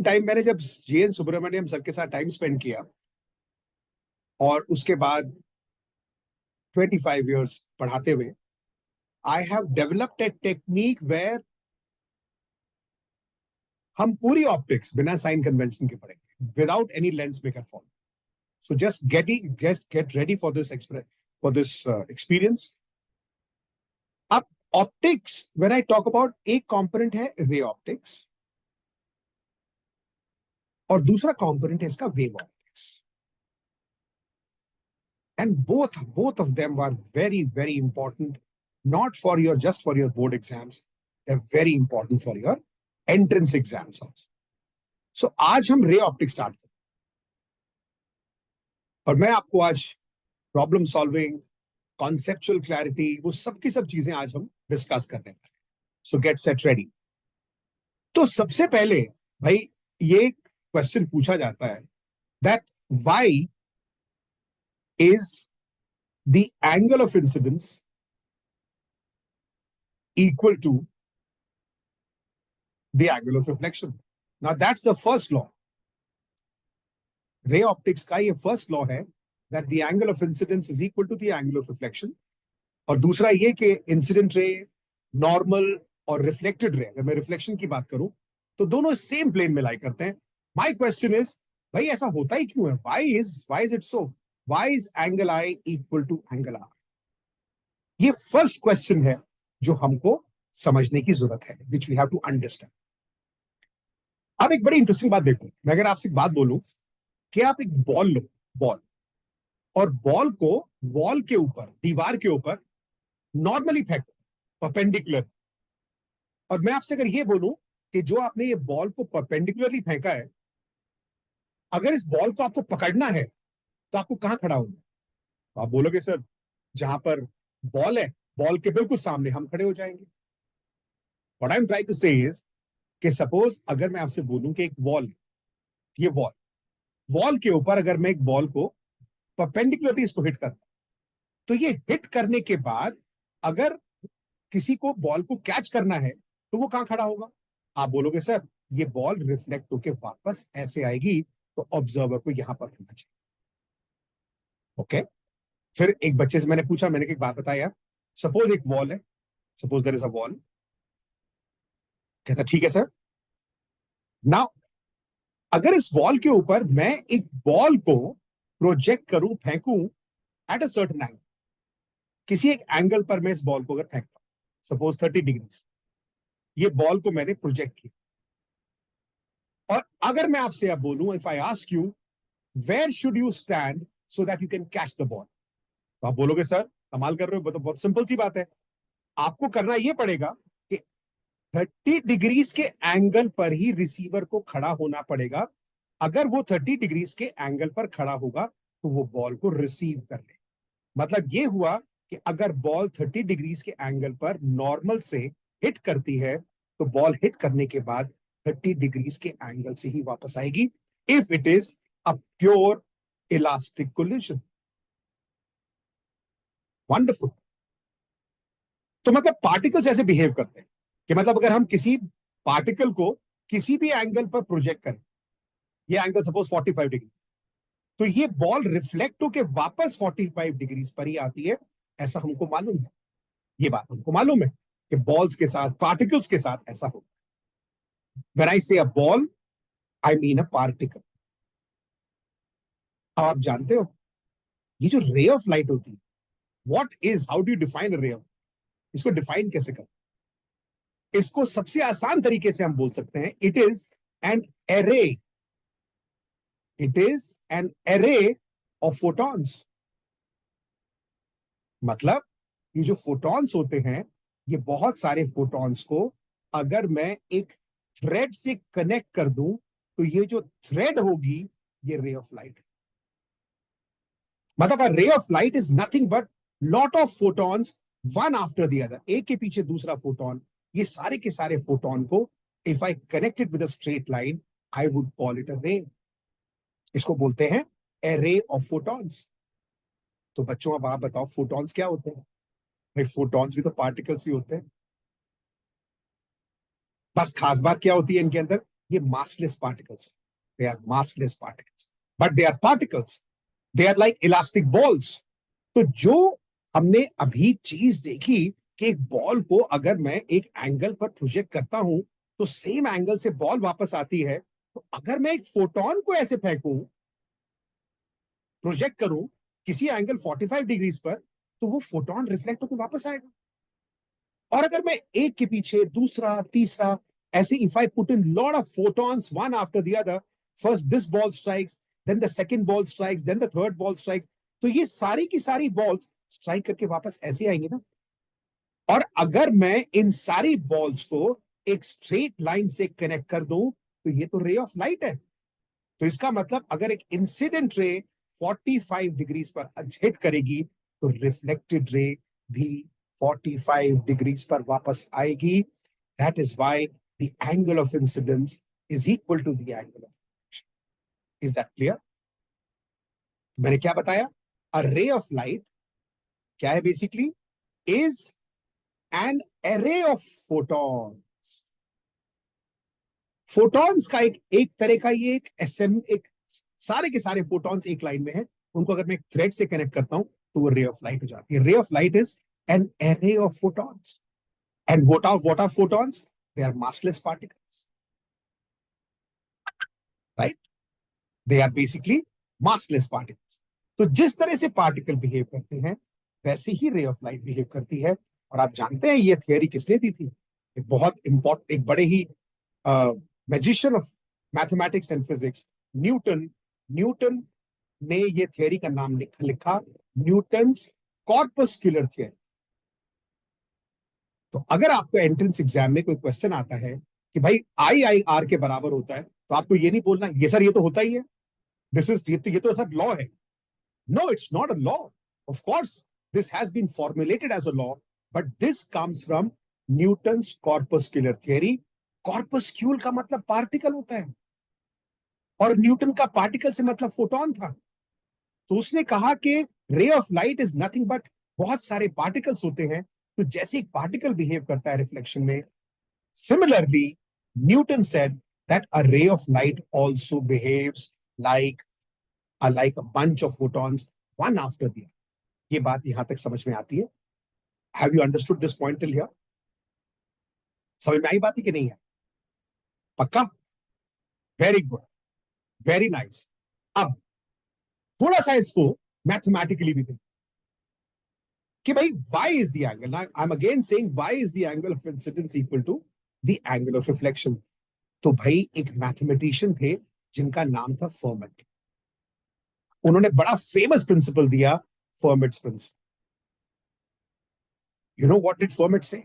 Time मैंने जब JN. Subramaniam sir के साथ टाइम स्पेंड किया और उसके बाद 25 years पढ़ाते हुए, I have developed a technique where हम पूरी ऑप्टिक्स बिना साइन कन्वेंशन के पढ़ेंगे, without any lens maker follow. So just get ready for this experience. अब optics, when I talk about, एक component है ray optics और दूसरा component है इसका wave optics. And both of them are very, very important, not for just for your board exams. They're very important for your entrance exams also. So आज हम ray optics start करें और मैं आपको आज प्रॉब्लम सॉल्विंग, कॉन्सेप्चुअल क्लैरिटी, वो सब की सब चीजें आज हम डिस्कस करने वाले. So get set ready. तो सबसे पहले भाई ये क्वेश्चन पूछा जाता है that why is the angle of incidence equal to the angle of reflection. Now that's the first law. Ray optics का ये फर्स्ट लॉ है that the angle of incidence is equal to the angle of reflection. और दूसरा ये कि incident ray, normal और reflected ray, अगर मैं रिफ्लेक्शन की बात करूं तो दोनों सेम प्लेन में लाई करते हैं. माय क्वेश्चन इज भाई ऐसा होता ही क्यों है? why is it so? why is angle I equal to angle R? ये फर्स्ट क्वेश्चन है जो हमको समझने की जरूरत है, which we have to understand. अब एक बड़ी इंटरेस्टिंग बात देखो. मैं अगर आपसे एक बात बोलूं कि आप एक बॉल लो, बॉल, और बॉल को वॉल के ऊपर, दीवार के ऊपर नॉर्मली फेंको, परपेंडिकुलर. और मैं आपसे अगर ये बोलूं कि जो आपने ये बॉल को परपेंडिकुलरली फेंका है, अगर इस बॉल को आपको पकड़ना है तो आपको कहां खड़ा होना? तो आप बोलोगे सर जहां पर बॉल है, बॉल के बिल्कुल सामने हम खड़े हो जाएंगे. What I am trying to say is कि सपोज अगर मैं आपसे बोलूं कि एक वॉल है, ये वॉल के ऊपर अगर मैं एक बॉल को परपेंडिकुलरली इसको हिट करता, तो ये हिट करने के बाद अगर किसी को बॉल को कैच करना है तो वो कहां खड़ा होगा? आप बोलोगे सर ये बॉल रिफ्लेक्ट होके वापस ऐसे आएगी, तो ऑब्जर्वर को यहां पर होना चाहिए. ओके. फिर एक बच्चे से मैंने पूछा, मैंने एक बात बताया, सपोज एक वॉल है, suppose there is a wall. कहता ठीक है सर. नाउ अगर इस वॉल के ऊपर मैं एक बॉल को प्रोजेक्ट करूं, फेंकूं एट अ सर्टेन एंगल, किसी एक एंगल पर मैं इस बॉल को अगर फेंकता हूं, सपोज 30 डिग्री, ये बॉल को मैंने प्रोजेक्ट किया, और अगर मैं आपसे अब बोलूं, if I ask you where should you stand so that you can catch the ball, तो आप बोलोगे सर कमाल कर रहे हो, तो बहुत सिंपल सी बात है. आपको करना यह पड़ेगा कि 30 डिग्रीज के एंगल पर ही रिसीवर को खड़ा होना पड़ेगा. अगर वो 30 डिग्रीज के एंगल पर खड़ा होगा तो वो बॉल को रिसीव कर ले. मतलब ये हुआ कि अगर बॉल 30 डिग्रीज के एंगल पर नॉर्मल से हिट करती है तो बॉल हिट करने के बाद 30 डिग्रीज के एंगल से ही वापस आएगी, if it is a pure elastic collision. Wonderful. तो मतलब पार्टिकल्स ऐसे बिहेव करते हैं कि मतलब अगर हम किसी पार्टिकल को किसी भी एंगल पर प्रोजेक्ट करें, ये एंगल सपोज 45 डिग्री, तो ये बॉल रिफ्लेक्ट होकर वापस 45 डिग्री पर ही आती है. ऐसा हमको मालूम है, ये बात हमको मालूम है कि बॉल्स के साथ, पार्टिकल्स के साथ ऐसा होता है. व्हेन आई से a ball, I mean a particle. अब आप जानते हो ये जो रे ऑफ लाइट होती है, what is, how do you define ray of, इसको डिफाइन कैसे करें? इसको सबसे आसान तरीके से हम बोल सकते हैं, it is an array, it is an array of photons. मतलब ये जो फोटॉन्स होते हैं, ये बहुत सारे फोटॉन्स को अगर मैं एक थ्रेड से कनेक्ट कर दूं तो ये जो थ्रेड होगी ये रे ऑफ लाइट. मतलब ray of light is nothing but lot of photons one after the other, एक के पीछे दूसरा फोटोन. ये सारे के सारे फोटोन को if I connected with a straight line, I would call it a रे. इसको बोलते हैं एरे ऑफ फोटॉन्स. तो बच्चों अब आप बताओ फोटॉन्स क्या होते हैं? भाई फोटॉन्स भी तो पार्टिकल्स ही होते हैं. बस खास बात क्या होती है इनके अंदर ये massless particles. They are massless particles, but they are particles. They are like elastic balls. तो जो हमने अभी चीज देखी कि एक बॉल को अगर मैं एक एंगल पर प्रोजेक्ट करता हूं तो सेम एंगल से बॉल वापस आती है, तो अगर मैं एक फोटोन को ऐसे फेंकूं, प्रोजेक्ट करूं किसी एंगल 45 डिग्रीज पर, तो वो फोटोन रिफ्लेक्ट होकर वापस आएगा। और अगर मैं एक के पीछे दूसरा तीसरा ऐसे, if I put in lot of photons one after the other, first this ball strikes, then the second ball strikes, then the third ball strikes, तो ये सारी की सारी बॉल्स स्ट्राइक करके वापस ऐसे आएंगी ना। और अगर मैं इन सारी बॉल्स को एक स्ट्रेट लाइन से कनेक्ट कर दूं, तो ये तो रे ऑफ लाइट है। तो इसका मतलब अगर एक इंसिडेंट रे 45 डिग्रीज पर हिट करेगी, तो रिफ्लेक्टेड रे भी 45 डिग्रीज पर वापस आएगी। That is why the angle of incidence is equal to the angle of reflection. Is that clear? मैंने क्या बताया? अ रे ऑफ लाइट क्या है? Basically is an array of photons. Photons का एक तरह का ये एक सारे के सारे फोटॉन्स एक लाइन में है, उनको अगर मैं एक थ्रेड से कनेक्ट करता हूं तो वो रे ऑफ लाइट हो जाती है। Ray of light is an array of photons. And what are photons? They are massless particles, right? They are basically massless particles. तो जिस तरह से पार्टिकल बिहेव करते हैं वैसे ही रे ऑफ लाइट बिहेव करती है। और आप जानते हैं ये थियरी किसने दी थी? एक बहुत इंपॉर्टेंट, एक बड़े ही magician of mathematics and physics, Newton. Newton ने ये थियरी का नाम लिखा न्यूटन्स कॉर्पस्कुलर थियरी। तो अगर आपको एंट्रेंस एग्जाम में कोई क्वेश्चन आता है कि भाई आई आई आर के बराबर होता है, तो आपको ये नहीं बोलना ये सर ये तो होता ही है, दिस इज ये तो सर लॉ है। No, it's not a law. Of course this has been formulated as a law, but this comes from Newton's corpuscular theory. Corpuscle का मतलब पार्टिकल होता है, और न्यूटन का पार्टिकल से मतलब फोटोन था। तो उसने कहा कि रे of light is nothing but, बहुत सारे पार्टिकल्स होते हैं, तो जैसे एक पार्टिकल बिहेव करता है रिफ्लेक्शन में, similarly Newton said that a ray of light also behaves like a bunch of photons one after the other. ये बात यहां तक समझ में आती है? Have you understood this point till here? समझ में आई बात है कि नहीं है? पक्का? Very good, very nice. अब थोड़ा सा इसको मैथमेटिकली भी देखो कि भाई y is the angle. Now I'm again saying y is the angle of incidence equal to the angle of reflection. तो भाई एक मैथमेटिशियन थे जिनका नाम था फर्मेट। उन्होंने बड़ा फेमस प्रिंसिपल दिया, Fermat's principle. You know what did Fermat say?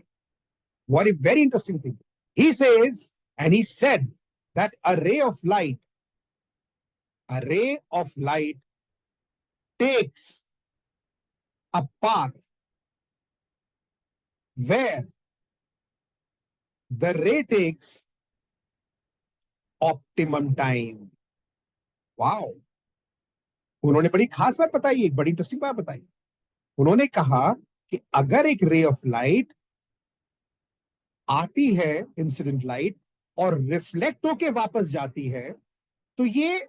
What a very interesting thing. He says, and he said that a ray of light takes a path where the ray takes optimum time. Wow. उन्होंने बड़ी खास बात बताई, एक बड़ी interesting बात बताई। उन्होंने कहा कि अगर एक रे ऑफ लाइट आती है, इंसिडेंट लाइट, और रिफ्लेक्ट होके वापस जाती है, तो ये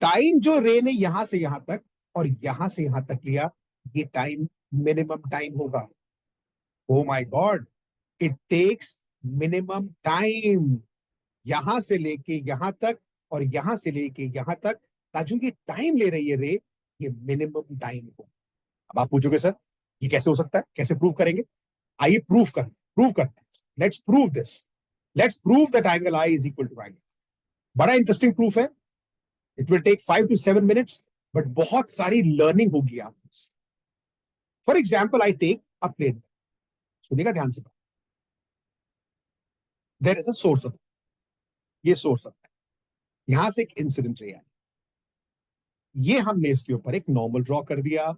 टाइम जो रे ने यहां से यहां तक और यहां से यहां तक लिया, ये टाइम मिनिमम टाइम होगा। Oh my God, it takes minimum time. यहां से लेके यहां तक और यहां से लेके यहां तक का जो ये टाइम ले रही है रे, ये मिनिमम टाइम हो। अब आप पूछोगे सर ये कैसे हो सकता है, कैसे प्रूव करेंगे? आइए प्रूव करते हैं। Let's prove this. Let's prove that angle i is equal to angle. बड़ा इंटरेस्टिंग प्रूफ है। It will take 5 to 7 minutes, but बहुत सारी लर्निंग होगी आपको। For example I take a plane. सुनिएगा ध्यान से। There is a source of, ये सोर्स ऑफ, यहां से एक इंसिडेंट रे आई, ये हमने इसके ऊपर एक नॉर्मल ड्रॉ कर दिया,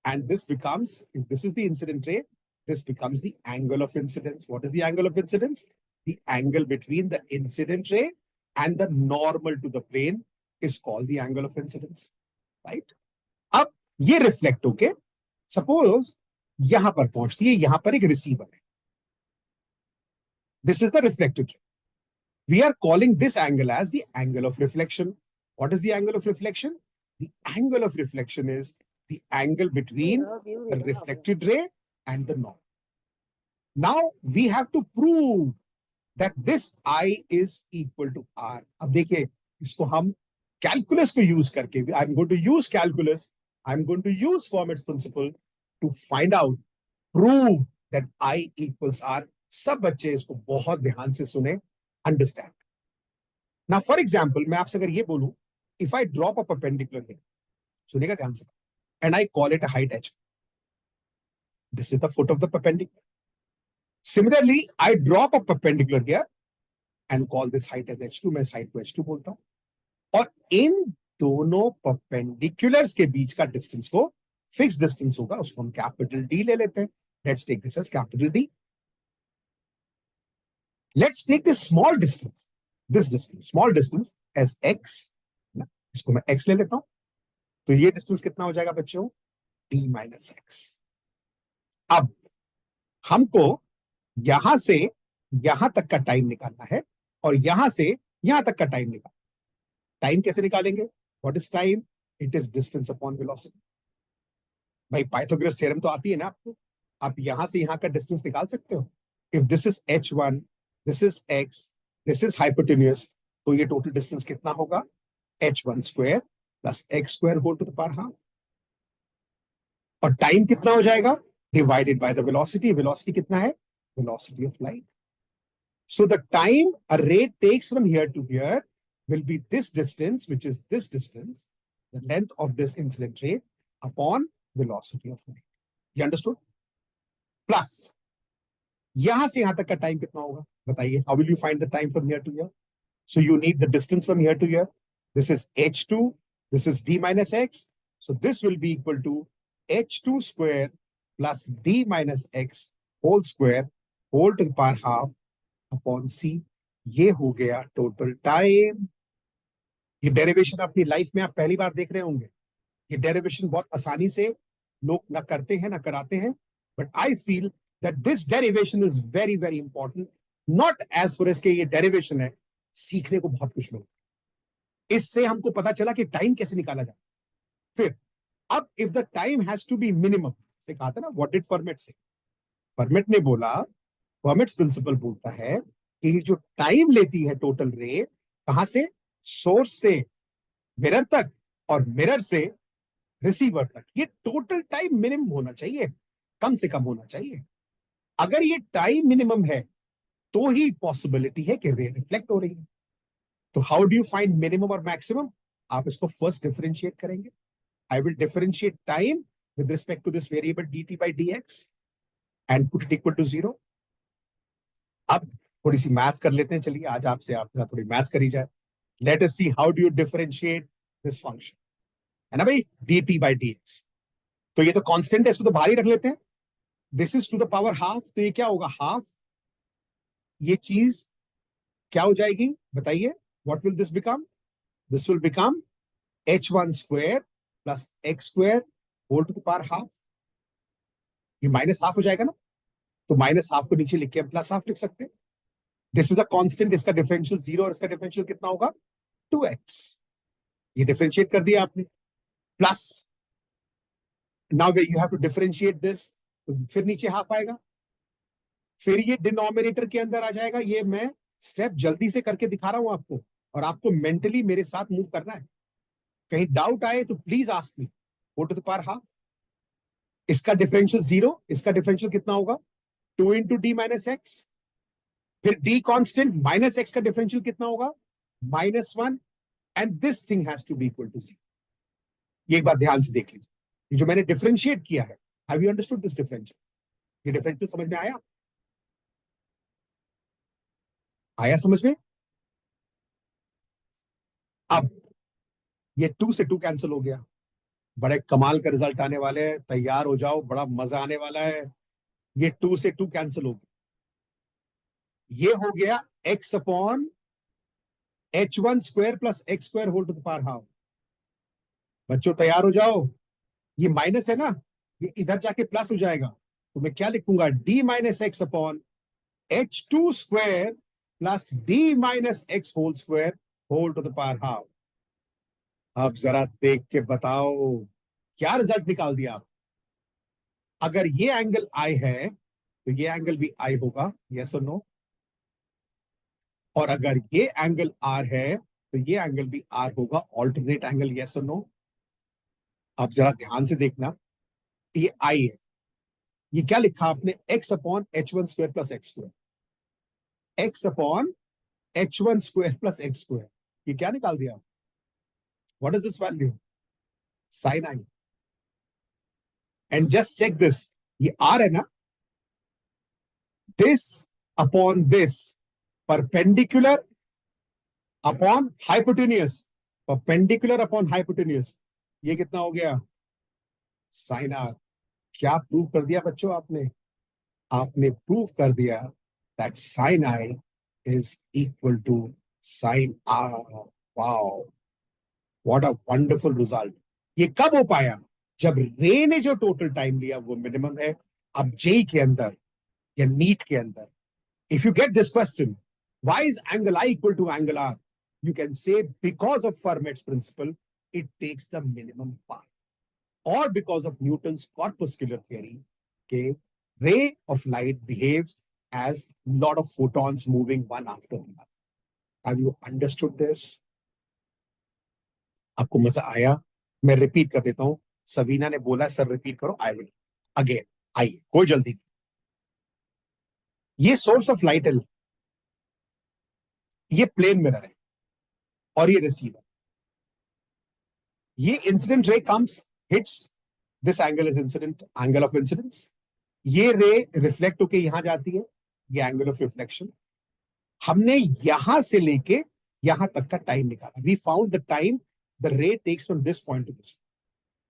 and this becomes, if this is the incident ray, this becomes the angle of incidence. What is the angle of incidence? The angle between the incident ray and the normal to the plane is called the angle of incidence, right? अब ये reflect होके suppose यहां पर पहुंचती है, यहां पर एक रिसीवर है, दिस इज द रिफ्लेक्टेड रे, We are calling this angle as the angle of reflection. What is the angle of reflection? The angle of reflection is the angle between the reflected ray and the normal. Now we have to prove that this I is equal to R. अब देखिए इसको हम calculus को use करके, I'm going to use calculus, I'm going to use Fermat's principle to find out, prove that I equals R. सब बच्चे इसको बहुत ध्यान से सुने, understand. Now for example, मैं आपसे अगर ये बोलूं, if I drop a perpendicular here, सुनेगा ध्यान से, and I call it a height h. This is the foot of the perpendicular. Similarly, I drop a perpendicular here and call this height as h2. मैं इस height को h2 बोलता हूं, और इन दोनों perpendiculars के बीच का distance को fixed distance होगा, उसको हम capital D ले लेते हैं. Let's take this as capital D. Let's take this small distance, small distance as x. इसको मैं x ले लेता हूं, तो ये distance कितना हो जाएगा बच्चों? D minus x. अब हमको यहां से यहां तक का टाइम निकालना है और यहां से यहां तक का टाइम निकालना. टाइम कैसे निकालेंगे? What is time? It is distance upon velocity. भाई पाइथागोरस थ्योरम तो आती है ना आपको, आप यहां से यहां का डिस्टेंस निकाल सकते हो. If this is h1, this is x, this is hypotenuse, तो ये टोटल डिस्टेंस कितना होगा? h1 square plus x square whole to the power half. और टाइम कितना हो जाएगा? Divided by the velocity. Velocity कितना है? Velocity of light. So the time a ray takes from here to here will be this distance, which is this distance, the length of this incident ray upon velocity of light. You understood? Plus, यहां से यहां तक का time कितना होगा? बताइए. How will you find the time from here to here? So you need the distance from here to here. This is h2. This is d minus x. So this will be equal to h2 square plus d minus x whole square whole to the power half upon c. ये हो गया total time. ये derivation अपनी life में आप पहली बार देख रहे होंगे. ये डेरिवेशन बहुत आसानी से लोग ना करते हैं ना कराते हैं, but I feel that this derivation is very very important. Not as far as के ये डेरिवेशन है, सीखने को बहुत कुछ मिलता है. इससे हमको पता चला कि टाइम कैसे निकाला जाए. फिर अब if the time has to be minimum, से कहा था ना, what did Fermat say? Fermat ने बोला, फर्मेट्स प्रिंसिपल बोलता है कि जो टाइम लेती है टोटल रे, कहां से? सोर्स से मिरर तक और मिरर से रिसीवर तक, ये टोटल टाइम मिनिमम होना चाहिए, कम से कम होना चाहिए. अगर ये टाइम मिनिमम है तो ही पॉसिबिलिटी है कि रे रिफ्लेक्ट हो रही है. तो how do you find minimum और मैक्सिमम? आप इसको फर्स्ट डिफरेंशिएट करेंगे. I will differentiate time with respect to this variable dt by dx and put it equal to 0. अब थोड़ी सी मैथ्स कर लेते हैं. चलिए आज आपसे थोड़ी मैथ्स करी जाए. Let us see how do you differentiate this function, है ना भाई, dt by dx. तो ये तो कांस्टेंट है, इसको तो बाहर ही रख लेते हैं. This is to the power half, तो ये क्या होगा? हाफ. ये चीज क्या हो जाएगी बताइए? What will this become? This will become h1 square plus x square whole to the power half. ये माइनस हाफ हो जाएगा ना, तो माइनस हाफ को नीचे लिख के हम प्लस हाफ लिख सकते हैं. दिस इज अ कांस्टेंट, इसका डिफरेंशियल 0 और इसका डिफरेंशियल कितना होगा? 2x. ये डिफरेंशिएट कर दिया आपने. Plus now you have to differentiate this, तो फिर नीचे हाफ आएगा. फिर ये डिनोमिनेटर के अंदर आ जाएगा. ये मैं स्टेप जल्दी से करके दिखा रहा हूं आपको, और आपको मेंटली मेरे साथ मूव करना है. कहीं डाउट आए तो please ask me. Go to the power half. इसका डिफरेंशियल 0, इसका डिफरेंशियल कितना होगा? 2 into d minus x. फिर d कांस्टेंट माइनस x का डिफरेंशियल कितना होगा? -1. And this thing has to be equal to 0. ये एक बार ध्यान से देख लीजिए. ये जो मैंने डिफरेंशिएट किया है, have you understood this differential? ये डिफरेंशियल समझ में आया? आया समझ में? अब ये 2 से 2 कैंसिल हो गया. बड़े कमाल का रिजल्ट आने वाले हैं, तैयार हो जाओ, बड़ा मजा आने वाला है. ये 2 से 2 कैंसिल हो गया. ये हो गया x upon h1 square plus x square whole to the power half. बच्चों तैयार हो जाओ. ये माइनस है ना, ये इधर जाके प्लस हो जाएगा. तो मैं क्या लिखूंगा? d minus x upon h2 square plus d minus x whole square whole to the power half. अब जरा देख के बताओ क्या रिजल्ट निकाल दिया आप। अगर ये एंगल आई है तो ये एंगल भी आई होगा, यस और नो। और अगर ये एंगल आर है तो ये एंगल भी आर होगा, ऑल्टरनेट एंगल, यस और नो। अब जरा ध्यान से देखना, ये आई है, ये क्या लिखा आपने, x upon h one square plus x square, x upon h one square plus x square. ये क्या निकाल दिया, what is this value, sine i. And just check this, ये आर है ना, this upon this, perpendicular upon hypotenuse, perpendicular upon hypotenuse, ये कितना हो गया, साइन आर। क्या प्रूव कर दिया बच्चों आपने, आपने प्रूव कर दिया that sine i is equal to sine r. Wow, what a wonderful result. ये कब हो पाया, जब रे ने जो टोटल टाइम लिया वो मिनिमम है। अब जेई के अंदर या नीट के अंदर, if you get this question, why is angle I equal to angle R? You can say because of Fermat's principle, it takes the minimum path. Or because of Newton's corpuscular theory, okay, ray of light behaves as lot of photons moving one after the other. Have you understood this? आपको मजा आया? मैं repeat कर देता हूं, सबीना ने बोला sir repeat करो, आई विल अगेन। आइए, कोई जल्दी नहीं। ये सोर्स ऑफ लाइट है, ये प्लेन मिरर है और ये रिसीवर। ये इंसिडेंट रे comes, hits, this angle is incident angle of incidence. ये रे रिफ्लेक्ट होके यहां जाती है, ये एंगल ऑफ रिफ्लेक्शन। हमने यहां से लेके यहां तक का टाइम निकाला, we found the time the ray takes from this point to this.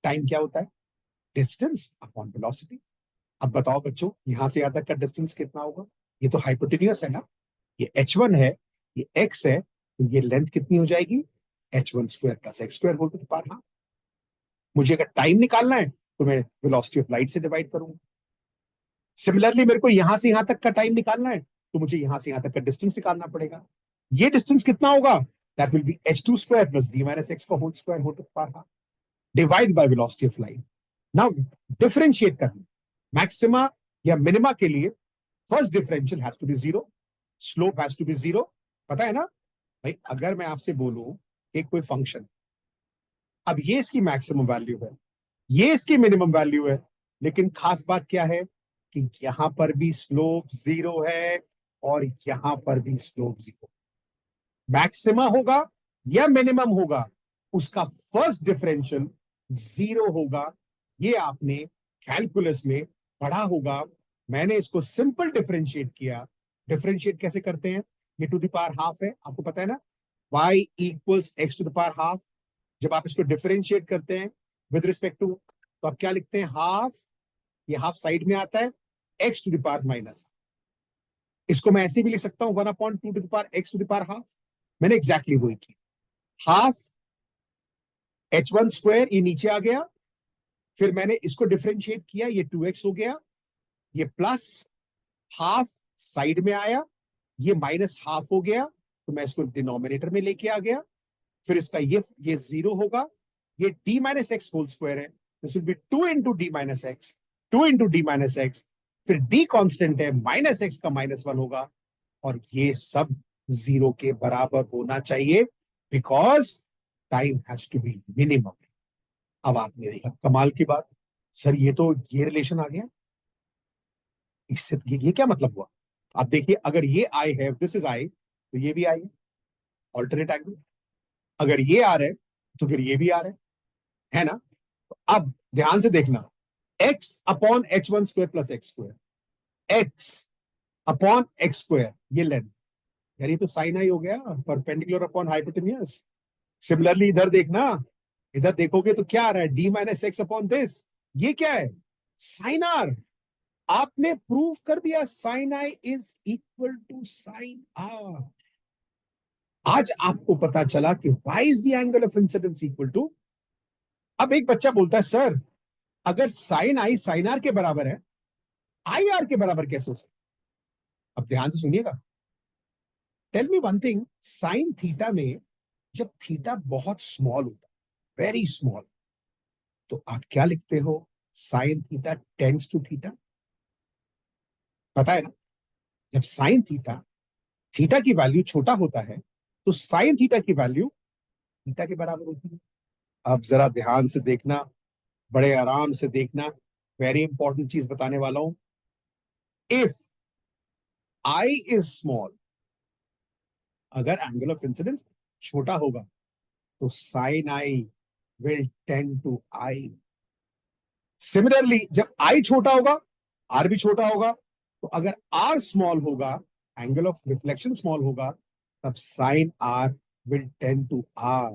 Time क्या होता है, डिस्टेंस अपॉन वेलोसिटी। अब बताओ बच्चों, यहां से यहां तक का डिस्टेंस कितना होगा, ये तो हाइपोटेन्यूस है ना, ये h1 है, ये x है, तो ये लेंथ कितनी हो जाएगी, h1 square plus x square whole to the power half. मुझे अगर टाइम निकालना है तो मैं वेलोसिटी ऑफ लाइट से डिवाइड करूंगा। सिमिलरली मेरे को यहां से यहां तक का टाइम निकालना है तो मुझे यहां से यहां तक का डिस्टेंस निकालना पड़ेगा। ये डिस्टेंस कितना होगा, that will be h2 square plus d minus x का whole square whole to the power half, divide by velocity of light. Now differentiate करना, मैक्सिमा या मिनिमा के लिए first differential has to be zero, slope has to be zero. पता है ना भाई, अगर मैं आपसे बोलूं एक कोई फंक्शन, अब ये इसकी मैक्सिमम वैल्यू है, ये इसकी मिनिमम वैल्यू है, लेकिन खास बात क्या है कि यहां पर भी स्लोप जीरो है और यहां पर भी स्लोप जीरो। मैक्सिमा होगा या मिनिमम होगा, उसका फर्स्ट डिफरेंशियल जीरो होगा। ये आपने कैलकुलस में पढ़ा होगा। मैंने इसको सिंपल डिफरेंशिएट किया। डिफरेंशिएट कैसे करते हैं, ये टू द पावर हाफ है, आपको पता है ना, y equals x to the power half. जब आप इसको डिफरेंशिएट करते हैं विद रिस्पेक्ट टू, तो आप क्या लिखते हैं, हाफ, ये हाफ साइड में आता है, x to the power minus. इसको मैं ऐसे भी लिख सकता हूं, 1/2 to the power x to the power half. मैंने एग्जैक्टली वही किया, हाफ h1 स्क्वायर, ये नीचे आ गया, फिर मैंने इसको डिफरेंशिएट किया, ये 2x हो गया, ये प्लस हाफ साइड में आया, ये माइनस हाफ हो गया, तो मैं इसको डिनोमिनेटर में लेके आ गया। फिर इसका ये जीरो होगा, ये d minus x whole square है, this will be 2 into d minus x, 2 into d minus x, फिर d कांस्टेंट है, माइनस एक्स का -1 होगा, और ये सब जीरो के बराबर होना चाहिए, because time has to be minimum. अब आपने देखा कमाल की बात, सर ये रिलेशन आ गया, इससे ये क्या मतलब हुआ। आप देखिए, अगर ये आई है, दिस इज आई, तो ये भी आई है, ऑल्टरनेट एंगल। अगर ये आ रहा है तो फिर ये भी आ रहा है ना। तो अब ध्यान से देखना, x upon h1 square plus x square, x upon x square, ये लेंथ, यार ये तो साइन आई हो गया, परपेंडिकुलर अपॉन हाइपोटेन्यूस। सिमिलरली इधर देखना, इधर देखोगे तो क्या आ रहा है, d minus x upon this, ये क्या है, साइन आर। आपने प्रूव कर दिया sine i is equal to sine r. आज आपको पता चला कि why is the angle of incidence equal to. अब एक बच्चा बोलता है, सर अगर साइन आई साइन आर के बराबर है, आई आर के बराबर कैसे हो सकता। अब ध्यान से सुनिएगा, tell me one thing, sine theta में जब थीटा बहुत स्मॉल होता है, वेरी स्मॉल, तो आप क्या लिखते हो? Sine theta tends to theta. पता है ना, जब साइन थीटा, थीटा की वैल्यू छोटा होता है तो साइन थीटा की वैल्यू थीटा के बराबर होती है। अब जरा ध्यान से देखना, बड़े आराम से देखना, वेरी इंपॉर्टेंट चीज बताने वाला हूं। इफ आई इज स्मॉल, अगर एंगल ऑफ इंसिडेंस छोटा होगा तो sine i will tend to i. Similarly जब आई छोटा होगा, आर भी छोटा होगा, तो अगर आर स्मॉल होगा, एंगल ऑफ रिफ्लेक्शन स्मॉल होगा, तब sine r will tend to are.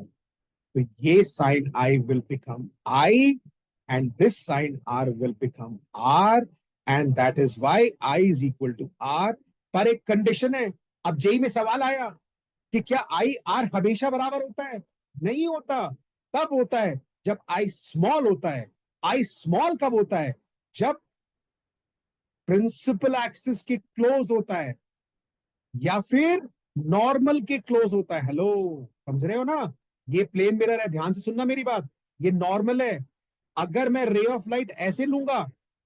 तो ये sine i will become i and this sine r will become r, and that is why i is equal to r. पर एक condition है। अब JEE में सवाल आया कि क्या आई आर हमेशा बराबर होता है? नहीं होता। तब होता है जब आई स्मॉल होता है। आई स्मॉल कब होता है? जब प्रिंसिपल एक्सिस के क्लोज होता है या फिर नॉर्मल के क्लोज होता है। हेलो, समझ रहे हो ना? ये प्लेन मिरर है, ध्यान से सुनना मेरी बात। ये नॉर्मल है। अगर मैं रे ऑफ लाइट ऐसे लूंगा,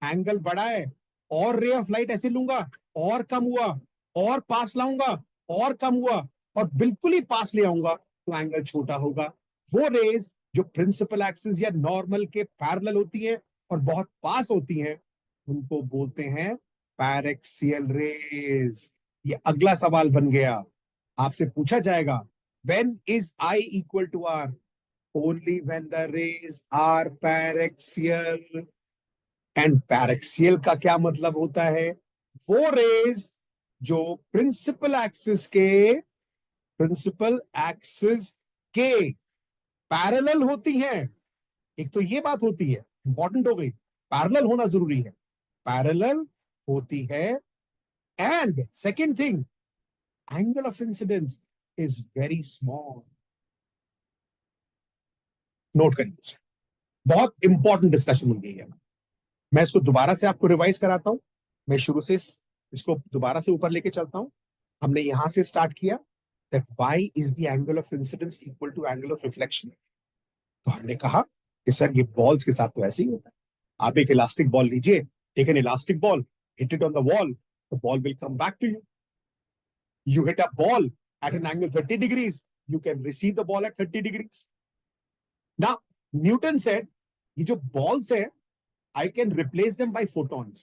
एंगल बड़ा है, और रे ऑफ लाइट ऐसे लूंगा, और कम हुआ, और पास लाऊंगा, और कम हुआ, और बिल्कुल ही पास ले आऊंगा, तो एंगल छोटा होगा। वो रेज जो प्रिंसिपल एक्सिस या नॉर्मल के पैरेलल होती है और बहुत पास होती हैं, उनको बोलते हैं पैरेक्सियल रेज। ये अगला सवाल बन गया। आपसे पूछा जाएगा, when is i equal to r? only when the rays are paraxial। And paraxial का क्या मतलब होता है? वो रेज जो प्रिंसिपल एक्सिस के पैरेलल होती हैं। एक तो ये बात होती है, इंपॉर्टेंट हो गई, पैरेलल होना जरूरी है, पैरेलल होती है। And second thing, angle of incidence is very small. Note करिए, बहुत इंपॉर्टेंट डिस्कशन हो गई है। मैं इसको दोबारा से आपको रिवाइज कराता हूं। मैं शुरू से इसको दोबारा से ऊपर लेके चलता हूं। हमने यहां से स्टार्ट किया that why is the angle of incidence equal to angle of reflection. तो हमने कहा कि सर ये बॉल्स के साथ तो ऐसे ही होता है। आप एक इलास्टिक बॉल लीजिए, take an elastic ball, hit it on the wall, the ball will come back to you. You hit a ball at an angle 30 degrees, you can receive the ball at 30 degrees. Now, Newton said, ये जो balls है, I can replace them by photons.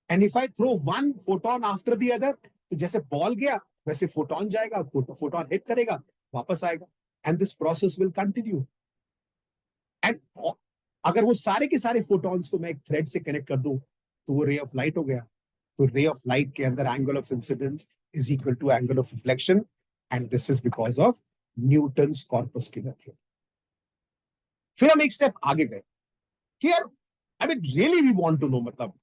And if I throw one photon after the other, तो जैसे ball गया वैसे photon जाएगा, photon hit करेगा, वापस आएगा, and this process will continue. And अगर वो सारे के सारे फोटॉन्स को मैं एक थ्रेड से कनेक्ट कर दूं तो वो रे ऑफ लाइट हो गया। तो रे ऑफ लाइट के अंदर angle of incidence is equal to angle of reflection, and this is because of Newton's corpuscular theorem. फिर हम एक स्टेप आगे गए कि यार, I mean really we want to know, मतलब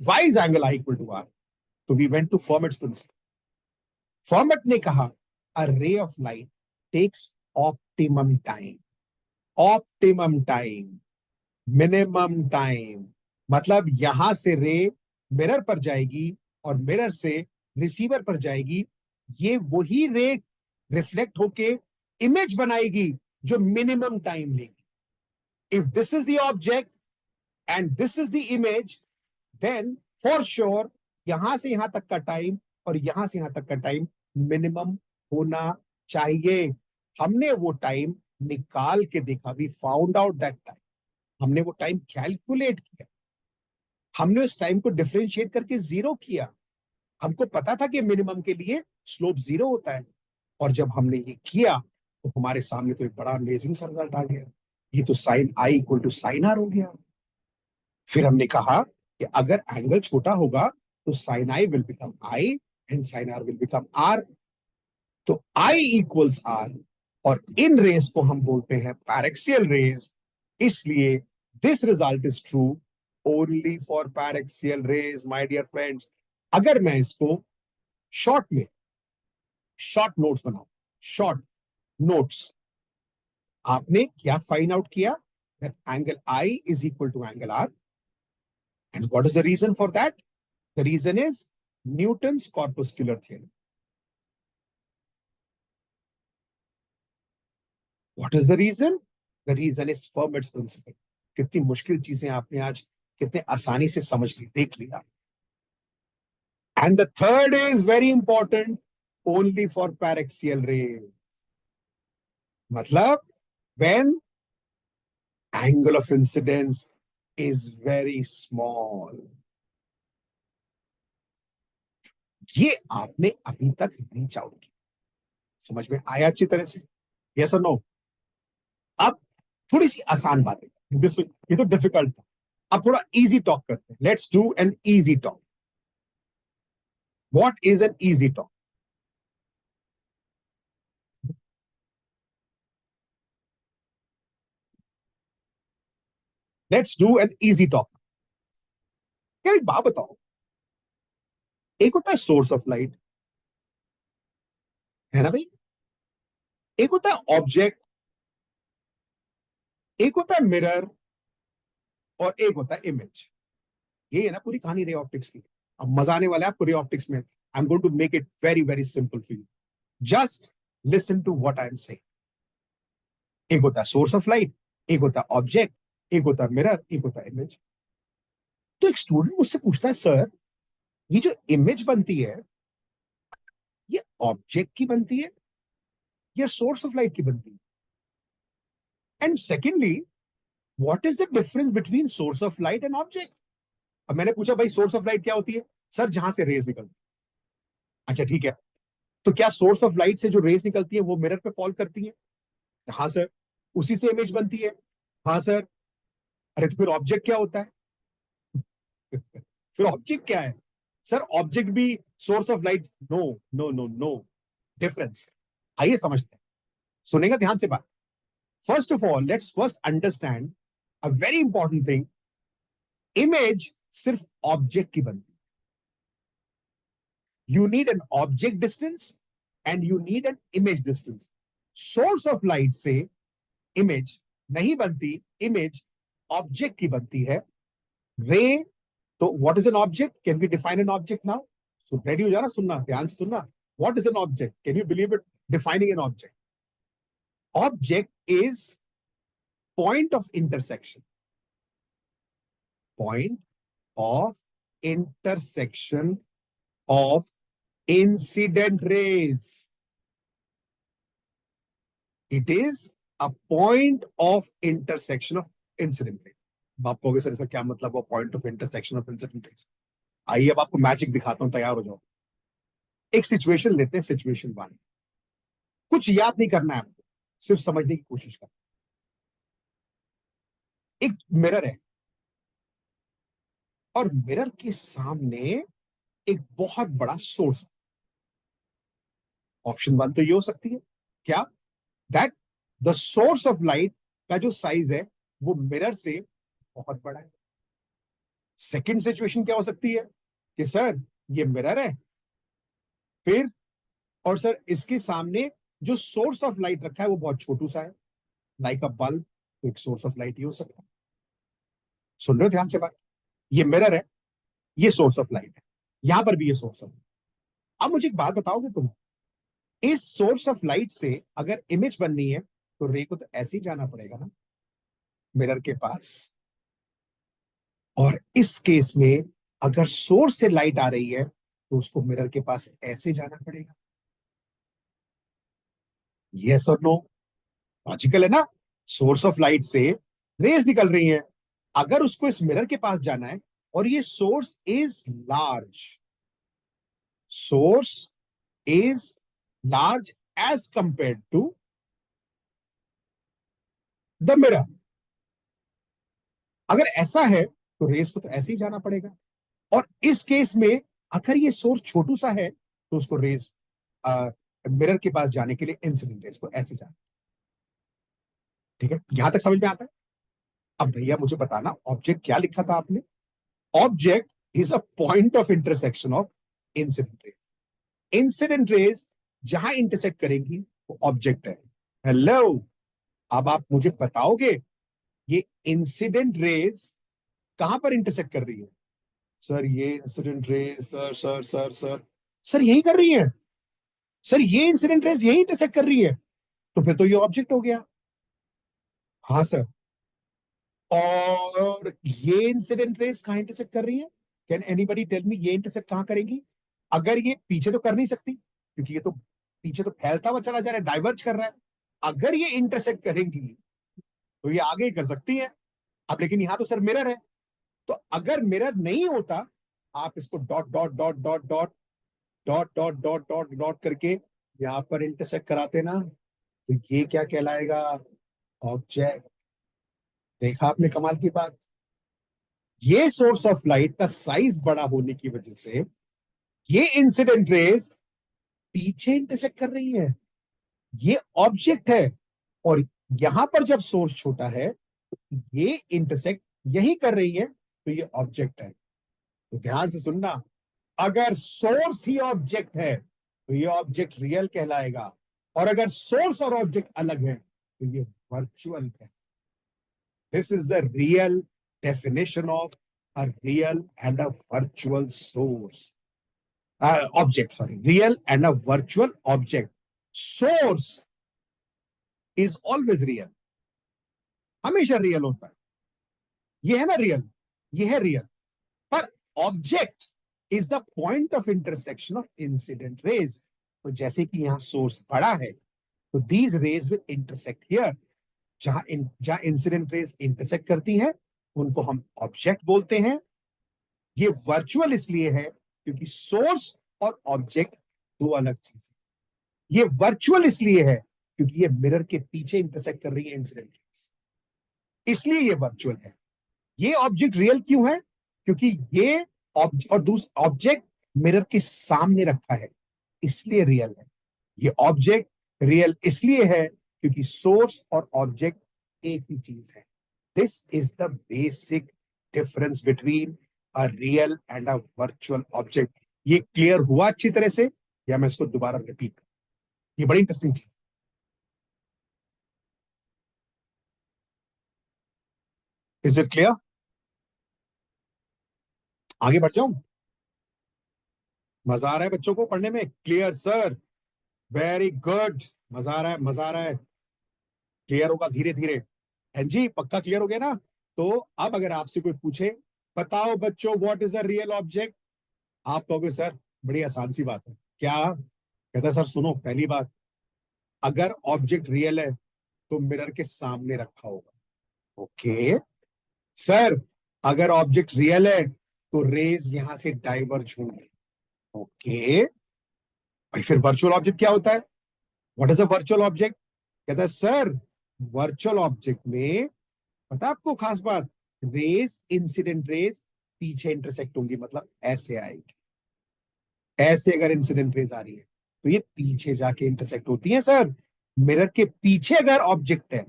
why is angle I equal to are? तो we went to Fermat's principle. Fermat ने कहा a ray of light takes optimum time. Optimum time, minimum time, मतलब यहां से रे mirror पर जाएगी और मिरर से रिसीवर पर जाएगी। ये वही रे रिफ्लेक्ट होके इमेज बनाएगी जो मिनिमम टाइम लेगी। If this is the object and this is the image, then for sure यहां से यहां तक का टाइम और यहां से यहां तक का टाइम मिनिमम होना चाहिए। हमने वो टाइम निकाल के देखा, we found out that time. हमने वो टाइम कैलकुलेट किया, हमने उस टाइम को डिफरेंशिएट करके जीरो किया। हमको पता था कि मिनिमम के लिए स्लोप जीरो होता है, और जब हमने ये किया तो हमारे सामने तो एक बड़ा अमेजिंग सा रिजल्ट आ गया। ये तो sine i equal to sine r हो गया। फिर हमने कहा कि अगर एंगल छोटा होगा तो sine i will become i and sine r will become r. तो आई इक्वल्स आर, और इन रेस को हम बोलते हैं पैरेक्सियल रेज। इसलिए this result is true only for paraxial rays, my dear friends. अगर मैं इसको शॉर्ट में, शॉर्ट नोट्स बनाऊं, शॉर्ट नोट्स, आपने क्या फाइंड आउट किया? That angle i is equal to angle r. And what is the reason for that? The reason is Newton's corpuscular theorem. What is the reason? The reason is Fermat's principle. कितनी मुश्किल चीजें आपने आज कितने आसानी से समझ ली, देख लिया। And the third is very important, only for paraxial rays. मतलब when angle of incidence is very small. ये आपने अभी तक रीच आउट किया, समझ में आया अच्छी तरह से? यस और नो? अब थोड़ी सी आसान बातें, ये तो डिफिकल्ट था, अब थोड़ा इजी टॉक करते हैं। Let's do an easy talk. What is an easy talk? Let's do an easy talk. यार एक बात बताओ, एक होता है सोर्स ऑफ लाइट, है ना भाई? एक होता है ऑब्जेक्ट, एक होता है मिरर, और एक होता है इमेज। ये है ना पूरी कहानी रे ऑप्टिक्स की। अब मजा आने वाला है आपको रे ऑप्टिक्स में। I am going to make it very very simple for you. Just listen to what I am saying. एक होता है सोर्स ऑफ लाइट, एक होता है ऑब्जेक्ट, एक होता है मिरर, एक होता है इमेज। तो एक स्टूडेंट मुझसे पूछता है, सर ये जो इमेज बनती है ये ऑब्जेक्ट की बनती है या सोर्स ऑफ लाइट की बनती है? And secondly, what is the difference between source of light and object? अब मैंने पूछा भाई सोर्स ऑफ लाइट क्या होती है? सर जहां से रेज निकलती है। अच्छा ठीक है, तो क्या सोर्स ऑफ लाइट से जो रेज निकलती है वो मिरर पे फॉल करती है? हाँ सर। उसी से इमेज बनती है? हाँ सर। अरे तो फिर ऑब्जेक्ट क्या होता है? फिर ऑब्जेक्ट क्या है? सर ऑब्जेक्ट भी source of light? No no no no, difference. आइए समझते हैं, सुनेगा ध्यान से बात। First of all let's first understand a very important thing. Image सिर्फ ऑब्जेक्ट की बनती है। You need an object distance and you need an image distance. Source of light से इमेज नहीं बनती, इमेज ऑब्जेक्ट की बनती है। रे, तो what is an object? Can we define an object now? So ready हो जाना, सुनना ध्यान से सुनना। What is an object? Can you believe it? Defining an object, object is point of intersection, point of intersection of incident rays. It is a point of intersection of incident rays. आप कहोगे sir इसका क्या मतलब हुआ point of intersection of incident raise? आइए अब आपको magic दिखाता हूं, तैयार हो जाओ। एक सिचुएशन लेते हैं, सिचुएशन वन। कुछ याद नहीं करना है आपको, सिर्फ समझने की कोशिश करना। एक मिरर है और मिरर के सामने एक बहुत बड़ा सोर्स। ऑप्शन वन तो ये हो सकती है, क्या? That the source of light का जो साइज है वो मिरर से बहुत बड़ा है। सेकंड सिचुएशन क्या हो सकती है कि सर ये मिरर है, फिर और सर इसके सामने जो सोर्स ऑफ लाइट रखा है वो बहुत छोटू सा है, लाइक अ बल्ब। तो एक सोर्स ऑफ लाइट ये हो सकता है। सुन रहे हो ध्यान से बात? ये मिरर है, ये सोर्स ऑफ लाइट है, यहां पर भी ये सोर्स ऑफ। अब मुझे एक बात बताओगे तुम, इस सोर्स ऑफ लाइट से अगर इमेज बननी है तो रे को तो ऐसे ही जाना पड़ेगा ना, मिरर के पास। और इस केस में अगर सोर्स से लाइट आ रही है तो उसको मिरर के पास ऐसे जाना पड़ेगा। यस और नो? लॉजिकल है ना? सोर्स ऑफ लाइट से रेज निकल रही हैं, अगर उसको इस मिरर के पास जाना है और ये source is large, source is large as compare to the mirror, अगर ऐसा है तो रेस को तो ऐसे ही जाना पड़ेगा। और इस केस में अगर ये सोर्स छोटू सा है तो उसको रेस मिरर के पास जाने के लिए इंसिडेंट रेस को ऐसे जाना। ठीक है, यहां तक समझ में आता है? अब भैया मुझे बताना ऑब्जेक्ट क्या लिखा था आपने? Object is a point of intersection of incident rays. Incident rays जहां इंटरसेक्ट करेंगी वो ऑब्जेक्ट है। हेलो, अब आप मुझे बताओगे ये इंसिडेंट रेस कहां पर इंटरसेक्ट कर रही है? सर ये इंसिडेंट रेस, सर यही कर रही है। सर ये इंसिडेंट रेस यही इंटरसेक्ट कर रही है, तो फिर तो ये ऑब्जेक्ट हो गया। हाँ सर। और ये इंसिडेंट रेस कहाँ इंटरसेक्ट कर रही है? कैन एनीबडी टेल मी, ये इंटरसेक्ट कहाँ करेंगी? अगर ये पीछे तो कर नहीं सकती, क्योंकि ये तो पीछे तो फैलता हुआ चला जा रहा है, डाइवर्ज कर रहा है। अगर ये इंटरसेक्ट करेंगी तो ये आगे ही कर सकती है। अब लेकिन यहां तो सर मिरर है, तो अगर मिरर नहीं होता, आप इसको dot dot dot dot dot dot dot dot dot dot करके यहां पर इंटरसेक्ट कराते ना, तो ये क्या कहलाएगा? ऑब्जेक्ट। देखा आपने कमाल की बात? ये सोर्स ऑफ लाइट का साइज बड़ा होने की वजह से ये इंसिडेंट रेज पीछे इंटरसेक्ट कर रही है। ये ऑब्जेक्ट है, और यहां पर जब सोर्स छोटा है तो ये इंटरसेक्ट यही कर रही है, तो ये ऑब्जेक्ट है। तो ध्यान से सुनना, अगर सोर्स ही ऑब्जेक्ट है तो ये ऑब्जेक्ट रियल कहलाएगा, और अगर सोर्स और ऑब्जेक्ट अलग है तो ये वर्चुअल है। This is the real definition of a real and a virtual source object, sorry, real and a virtual object. Source is always real, हमेशा रियल होता है। ये है ना रियल, ये है रियल। पर object is the point of intersection of incident raise. तो जैसे कि यहां सोर्स बड़ा है, तो these raise will intersect here. जहां इंसिडेंट रेज इंटरसेक्ट करती हैं उनको हम ऑब्जेक्ट बोलते हैं। ये वर्चुअल इसलिए है क्योंकि सोर्स और ऑब्जेक्ट दो अलग चीज है। ये वर्चुअल इसलिए है क्योंकि ये मिरर के पीछे इंटरसेक्ट कर रही है इंसिडेंट रेज, इसलिए ये वर्चुअल है। ये ऑब्जेक्ट रियल क्यों है? क्योंकि ये और दूसरा ऑब्जेक्ट मिरर के सामने रखा है, इसलिए रियल है। ये ऑब्जेक्ट रियल इसलिए है क्योंकि सोर्स और ऑब्जेक्ट एक ही चीज है। This is the basic difference between a real and a virtual object. ये क्लियर हुआ अच्छी तरह से, या मैं इसको दोबारा रिपीट? ये बड़ी इंटरेस्टिंग चीज। Is it clear? आगे बढ़ जाऊं? मजा आ रहा है बच्चों को पढ़ने में? Clear sir, very good. मजा आ रहा है, मजा आ रहा है। क्लियर होगा धीरे धीरे। हैं जी, पक्का क्लियर हो गया ना? तो अब अगर आपसे कोई पूछे, बताओ बच्चों what is a real object, आप कहोगे सर बड़ी आसान सी बात है। क्या? कहता है सर सुनो, पहली बात, अगर ऑब्जेक्ट रियल है तो मिरर के सामने रखा होगा। ओके सर, अगर ऑब्जेक्ट रियल है तो रेज यहां से डाइवर्ज होंगे। ओके भाई, फिर वर्चुअल ऑब्जेक्ट क्या होता है? What is a virtual object? कहता है सर, वर्चुअल ऑब्जेक्ट में पता है आपको खास बात, रेज, इंसिडेंट रेज पीछे इंटरसेक्ट होंगी, मतलब ऐसे आएगी। ऐसे अगर इंसिडेंट रेज आ रही है तो ये पीछे जाके इंटरसेक्ट होती है सर। मिरर के पीछे अगर ऑब्जेक्ट है,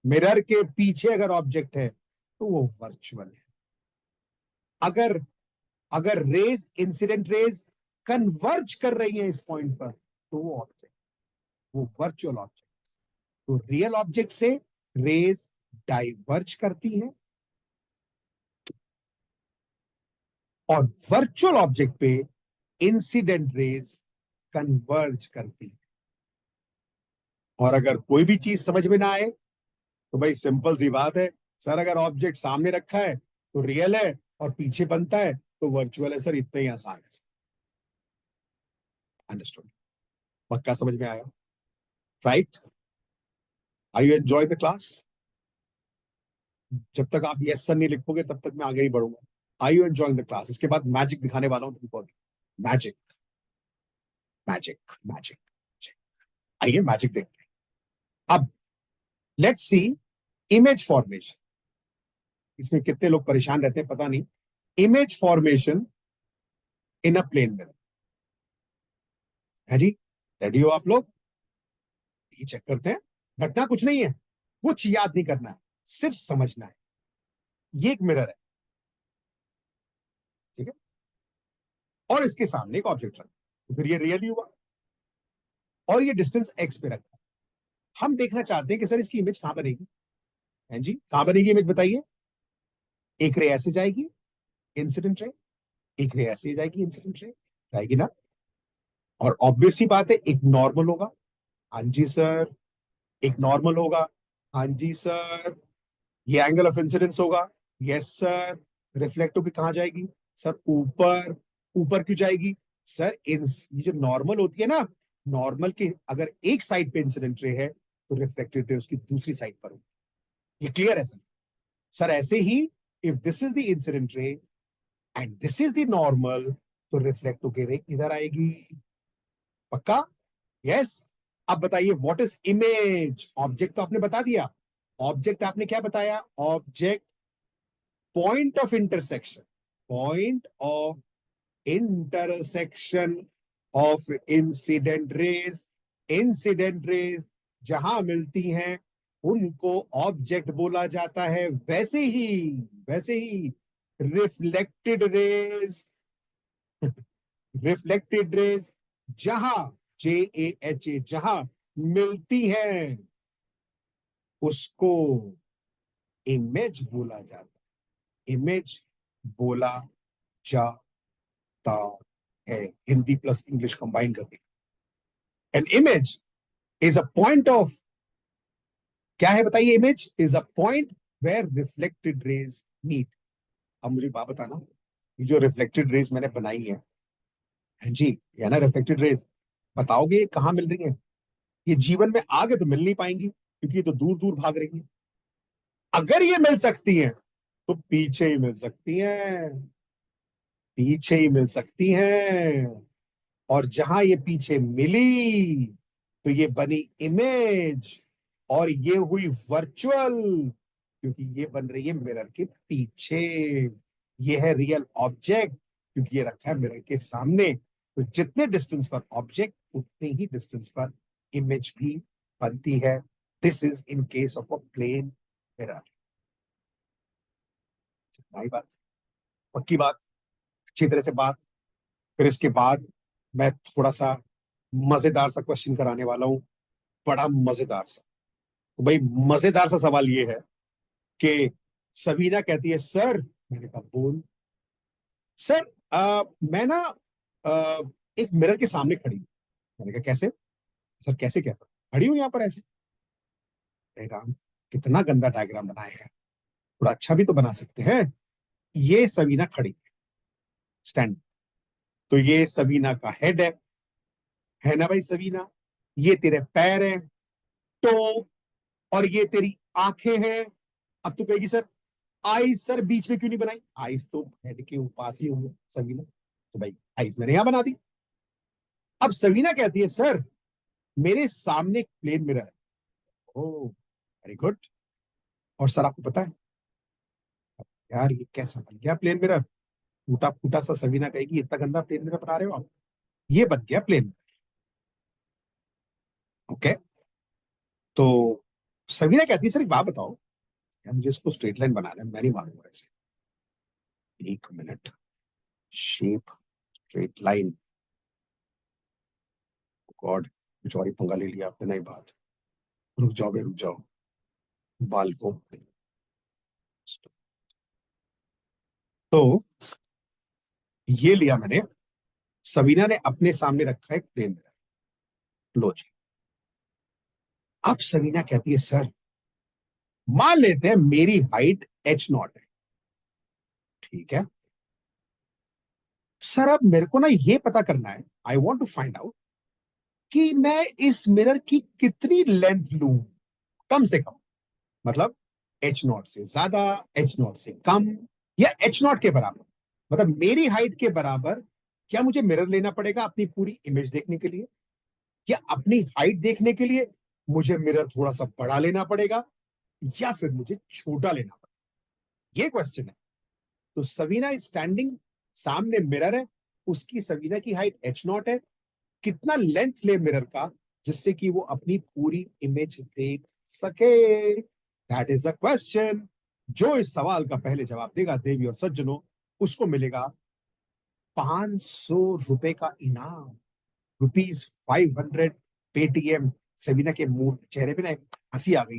मिरर के पीछे अगर ऑब्जेक्ट है तो वो वर्चुअल है। अगर अगर रेज, इंसिडेंट रेज कन्वर्ज कर रही है इस पॉइंट पर, तो वो ऑब्जेक्ट, वो वर्चुअल ऑब्जेक्ट। तो रियल ऑब्जेक्ट से रेज डाइवर्ज करती है, और वर्चुअल ऑब्जेक्ट पे इंसिडेंट रेज कन्वर्ज करती है। और अगर कोई भी चीज समझ में ना आए तो भाई सिंपल सी बात है, सर अगर ऑब्जेक्ट सामने रखा है तो रियल है, और पीछे बनता है तो वर्चुअल है। सर इतना ही आसान है। अंडरस्टूड? पक्का समझ में आया? Right? I you enjoy the class? जब तक आप यस सर नहीं लिखोगे तब तक मैं आगे नहीं बढ़ूंगा। आई यू एंजॉइंग द क्लास? इसके बाद मैजिक दिखाने वाला हूं तुमको। Magic, magic, magic. आइए मैजिक देखते हैं। अब लेट्स सी इमेज फॉर्मेशन। इसमें कितने लोग परेशान रहते हैं पता नहीं। Image formation in a plane mirror. है जी? रेडी हो आप लोग? ये चेक करते हैं। घटना कुछ नहीं है, कुछ याद नहीं करना है, सिर्फ समझना है। ये एक मिरर है, ठीक है, और इसके सामने एक ऑब्जेक्ट रखा, तो फिर ये रियल ही हुआ, और ये डिस्टेंस एक्स पे रखा। हम देखना चाहते हैं कि सर इसकी इमेज कहां बनेगी। है जी, कहां बनेगी इमेज बताइए? एक रे ऐसे जाएगी, इंसिडेंट रे, एक रे ऐसे जाएगी, इंसिडेंट रे जाएगी ना। और ऑब्वियस सी बात है, एक नॉर्मल होगा। हाँ जी सर, एक नॉर्मल होगा, हाँ जी सर, ये एंगल ऑफ इंसिडेंस होगा। Yes sir. रिफ्लेक्ट होकर कहाँ जाएगी सर? ऊपर। ऊपर क्यों जाएगी सर? इन ये जो नॉर्मल होती है ना, नॉर्मल के अगर एक साइड पे इंसिडेंट रे है तो रिफ्लेक्टेड रे उसकी दूसरी साइड पर होगी। ये क्लियर है सर? सर ऐसे ही if this is the incident ray and this is the normal, तो रिफ्लेक्ट होकर रे इधर आएगी। पक्का? यस। अब बताइए व्हाट इज इमेज? ऑब्जेक्ट तो आपने बता दिया। ऑब्जेक्ट आपने क्या बताया? Object point of intersection, point of intersection of incident raise. Incident raise जहां मिलती हैं उनको ऑब्जेक्ट बोला जाता है। वैसे ही रिफ्लेक्टेड रेज, रिफ्लेक्टेड रेज जहां JAHA जहां मिलती हैं उसको इमेज बोला जाता है। इमेज बोला जाता है, हिंदी प्लस इंग्लिश कंबाइन करके। An image is a point of, क्या है बताइए? Image is a point where reflected rays meet. अब मुझे बात बताना, ये जो रिफ्लेक्टेड रेज मैंने बनाई है जी, या ना रिफ्लेक्टेड रेज, बताओगे ये कहाँ मिल रही है? ये जीवन में आगे तो मिल नहीं पाएंगी क्योंकि ये तो दूर दूर भाग रही है। अगर ये मिल सकती हैं तो पीछे ही मिल सकती हैं, पीछे ही मिल सकती हैं। और जहां ये पीछे मिली तो ये बनी इमेज, और ये हुई वर्चुअल क्योंकि ये बन रही है मिरर के पीछे। ये है रियल ऑब्जेक्ट क्योंकि ये रखा है मिरर के सामने। तो जितने डिस्टेंस पर ऑब्जेक्ट उतने ही डिस्टेंस पर इमेज भी बनती है। This is in case of a plane mirror. भाई बात, पक्की बात, अच्छी तरह से बात। फिर इसके बाद मैं थोड़ा सा मजेदार सा क्वेश्चन कराने वाला हूं, बड़ा मजेदार सा। तो भाई मजेदार सा सवाल ये है कि सबीना कहती है सर, मैंने कहा बोल। सर मैं ना आ, एक मिरर के सामने खड़ी हूं। मैंने कहा कैसे? सर कैसे क्या खड़ी हूं यहाँ पर ऐसे? अरे राम, कितना गंदा डायग्राम बनाया है, थोड़ा अच्छा भी तो बना सकते हैं। ये सबीना खड़ी स्टैंड, तो ये सबीना का हेड है ना भाई सबीना? ये तेरे पैर है, तो, और ये तेरी आंखें हैं। अब तू कहेगी सर आईज सर बीच में क्यों नहीं बनाई? आईज तो हेड के पास ही होंगे सबीना, तो भाई आईज मैंने यहां बना दी। अब सबीना कहती है सर मेरे सामने एक प्लेन मिरर है। ओ वेरी गुड। और सर आपको पता है यार ये कैसा बन गया प्लेन मिरर? टूटा फूटा सा। सबीना कहेगी इतना गंदा प्लेन मिरर बना रहे हो आप? ये बन गया प्लेन। ओके। तो सबीना कहती है सर एक बात बताओ यार, मुझे इसको स्ट्रेट लाइन बनाना है, मैं नहीं मानूंगा ऐसे। एक minute. Shape straight line, God कुछ और ही पंगा ले लिया आपने। नहीं बात, रुक जाओ बे रुक जाओ। बाल को, तो ये लिया मैंने। सबीना ने अपने सामने रखा है प्लेन मिरर। लो जी। अब सबीना कहती है सर मान लेते हैं मेरी हाइट H0 है, ठीक है सर। अब मेरे को ना ये पता करना है, I want to find out कि मैं इस मिरर की कितनी लेंथ लूं, कम से कम। मतलब H0 से ज्यादा, H0 से कम, या H0 के बराबर। मतलब मेरी हाइट के बराबर क्या मुझे मिरर लेना पड़ेगा अपनी पूरी इमेज देखने के लिए? या अपनी हाइट देखने के लिए मुझे मिरर थोड़ा सा बड़ा लेना पड़ेगा, या फिर मुझे छोटा लेना पड़ेगा? ये क्वेश्चन है। तो सवीना स्टैंडिंग, सामने मिरर है, उसकी सवीना की हाइट H0 है। कितना लेंथ ले मिरर का जिससे कि वो अपनी पूरी इमेज देख सके? That is the question. जो इस सवाल का पहले जवाब देगा देवी और सज्जनों, उसको मिलेगा 500 रुपए का इनाम, ₹500 पेटीएम। सबीना के मुंह चेहरे पे ना एक हंसी आ गई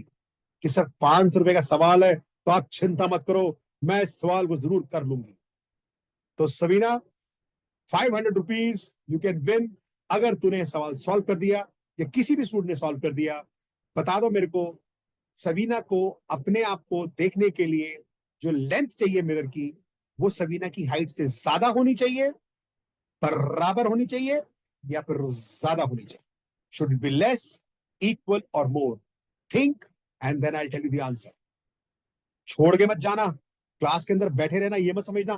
कि सर 500 रुपए का सवाल है तो आप चिंता मत करो, मैं इस सवाल को जरूर कर लूंगी। तो सबीना, ₹500 यू कैन विन। अगर तूने सवाल सॉल्व कर दिया या किसी भी स्टूडेंट ने सॉल्व कर दिया, बता दो मेरे को सवीना को अपने आप को देखने के लिए जो लेंथ चाहिए मिरर की, वो सवीना की हाइट से ज्यादा होनी चाहिए, बराबर होनी चाहिए, या फिर ज्यादा होनी चाहिए? Should it be less, equal और more? Think and then I tell you the answer. छोड़ के मत जाना, क्लास के अंदर बैठे रहना, ये मत समझना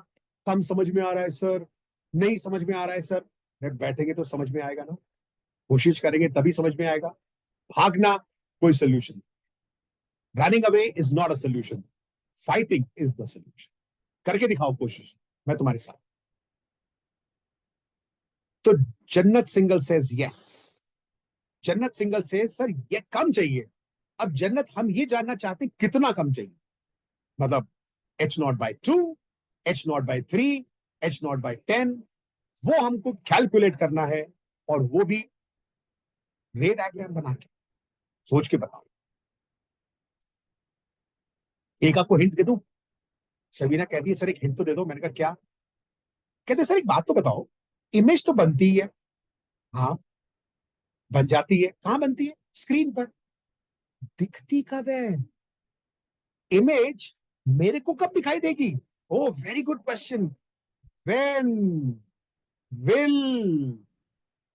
कम समझ में आ रहा है सर, नहीं समझ में आ रहा है सर। बैठेंगे तो समझ में आएगा ना, कोशिश करेंगे तभी समझ में आएगा। भागना कोई solution, running away is not a solution, fighting is the solution. करके दिखाओ कोशिश, मैं तुम्हारे साथ। तो जन्नत सिंगल सेज यस। जन्नत सिंगल सेज सर ये कम चाहिए। अब जन्नत हम ये जानना चाहते हैं कितना कम चाहिए, मतलब H0/2, H0/3, H0/10, वो हमको कैलकुलेट करना है, और वो भी रे डायग्राम बना के। सोच के बताओ। एक आपको हिंट दे दूं? सबीना कहती है सर एक हिंट तो दे दो। मैंने कहा क्या? कहते सर एक बात तो बताओ, इमेज तो बनती ही है। हाँ, बन जाती है। कहां बनती है? स्क्रीन पर। दिखती कब है इमेज? मेरे को कब दिखाई देगी? Oh very good question. When will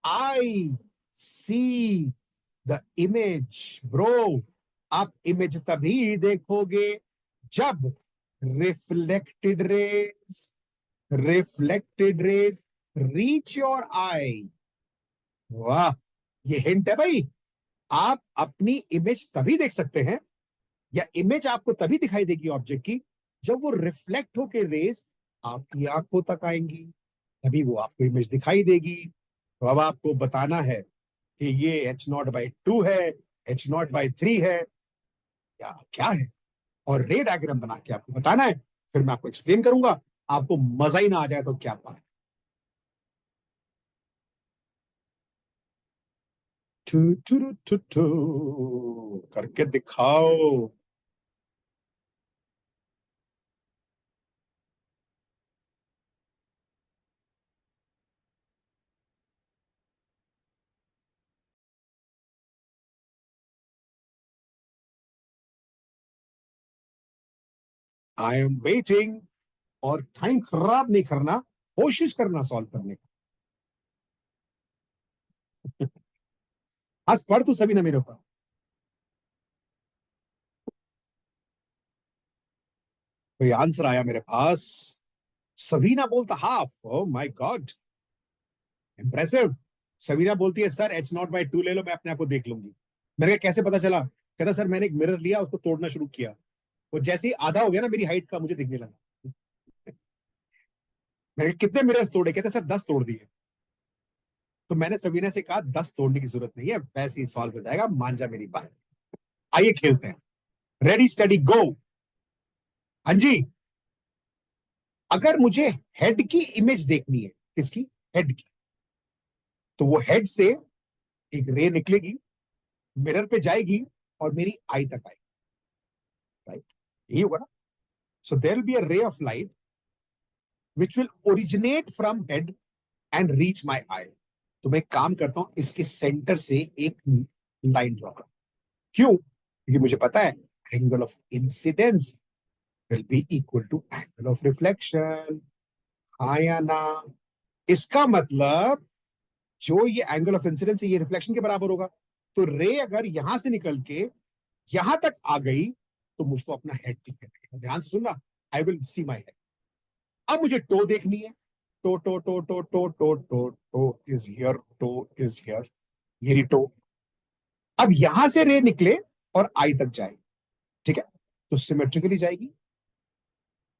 I see the image? Bro, आप इमेज तभी देखोगे जब reflected rays, reflected rays reach your eye. वाह, ये हिंट है भाई। आप अपनी इमेज तभी देख सकते हैं, या इमेज आपको तभी दिखाई देगी ऑब्जेक्ट की, जब वो रिफ्लेक्ट होके रेज आपकी आंखों तक आएंगी, तभी वो आपको इमेज दिखाई देगी। तो अब आपको बताना है कि ये H0/2 है, H0/3 है, या क्या है, और रे डायग्राम बना के आपको बताना है। फिर मैं आपको एक्सप्लेन करूंगा, आपको मजा ही ना आ जाए तो क्या बात। टू टू टू टू, करके दिखाओ। I am waiting. और टाइम खराब नहीं करना, कोशिश करना सॉल्व करने का। हंस पड़ तू सभी ना मेरे ऊपर। कोई आंसर आया मेरे पास? सवीना बोलता half. O my God, impressive. Savina बोलती है सर H0/2 ले लो, मैं अपने आप को देख लूंगी। मेरे को कैसे पता चला? कहता सर मैंने एक मिरर लिया, उसको तोड़ना शुरू किया, वो जैसे ही आधा हो गया ना मेरी हाइट का, मुझे दिखने लगा। मैंने कहा, कितने मिरर्स तोड़े? कहते सर 10 तोड़ दिए। तो मैंने सवीना से कहा 10 तोड़ने की जरूरत नहीं है, वैसे ही सॉल्व हो जाएगा, मान जा मेरी बात। आइए खेलते हैं। रेडी स्टडी गो। हाँ जी। अगर मुझे हेड की इमेज देखनी है, किसकी? हेड की। तो वो हेड से एक रे निकलेगी, मिरर पे जाएगी, और मेरी आई तक आएगी। राइट, यही होगा ना? So there will be a ray of light which will originate from head and reach my eye. तो मैं एक काम करता हूं, इसके सेंटर से एक लाइन ड्रॉ कर। क्यों? क्योंकि मुझे पता है angle of incidence will be equal to angle of reflection. हाँ या ना? इसका मतलब जो ये एंगल ऑफ इंसिडेंस है, ये रिफ्लेक्शन के बराबर होगा। तो रे अगर यहां से निकल के यहां तक आ गई, तो मुझको अपना हेड दिखने लगेगा। ध्यान से सुनना, I will see my head. अब मुझे टो देखनी है। Toe toe toe toe toe toe toe toe is here, toe is here, ये रही टो। अब यहां से रे निकले और आई तक जाए, ठीक है? तो सिमेट्रिकली जाएगी।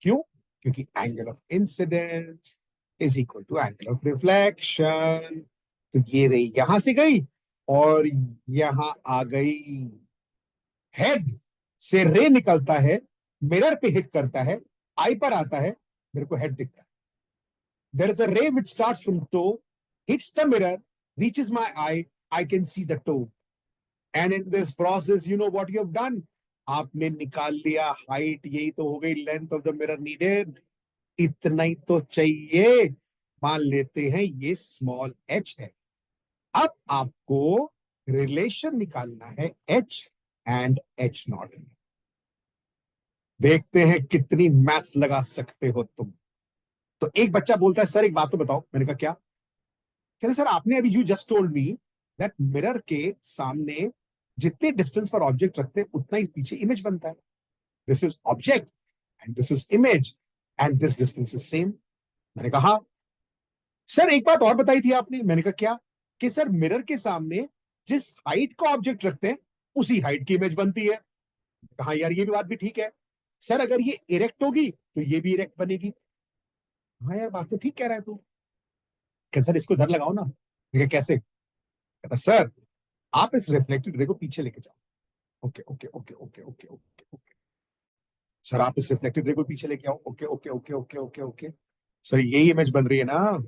क्यों? क्योंकि angle of incidence is equal to angle of reflection. तो ये रे यहां से गई और यहां आ गई। हेड से रे निकलता है, मिरर पे हिट करता है, आई पर आता है, मेरे को हेड दिखता है। There is a ray which starts from toe, hits the mirror, reaches my eye can see the toe. And in this process you know what you have done, आपने निकाल लिया हाइट। यही तो हो गई length of the mirror needed. इतना ही तो चाहिए। मान लेते हैं ये स्मॉल h है। अब आपको रिलेशन निकालना है h एंड एच नॉट। देखते हैं कितनी मैथ्स लगा सकते हो तुम। तो एक बच्चा बोलता है सर एक बात तो बताओ। मैंने कहा क्या? कहते सर आपने अभी you just told me that mirror के सामने जितने डिस्टेंस पर ऑब्जेक्ट रखते हैं उतना ही पीछे इमेज बनता है। This is object and this is image and this distance is same. मैंने कहा सर एक बात और बताई थी आपने। मैंने कहा क्या? कि सर मिरर के सामने जिस हाइट का ऑब्जेक्ट रखते हैं उसी हाइट की इमेज बनती है। कहा यार ये भी बात भी ठीक है। सर अगर ये इरेक्ट होगी तो ये भी इरेक्ट बनेगी। हाँ यार बात तो ठीक कह रहा है तू। कहता सर इसको इधर लगाओ ना। मैं कहा, कैसे? कहता सर आप इस रिफ्लेक्टेड रे को पीछे लेके जाओ। Okay okay okay okay okay okay okay. Sir आप इस रिफ्लेक्टेड रे को पीछे लेके आओ। Okay okay okay okay okay okay. Sir यही इमेज बन रही है ना?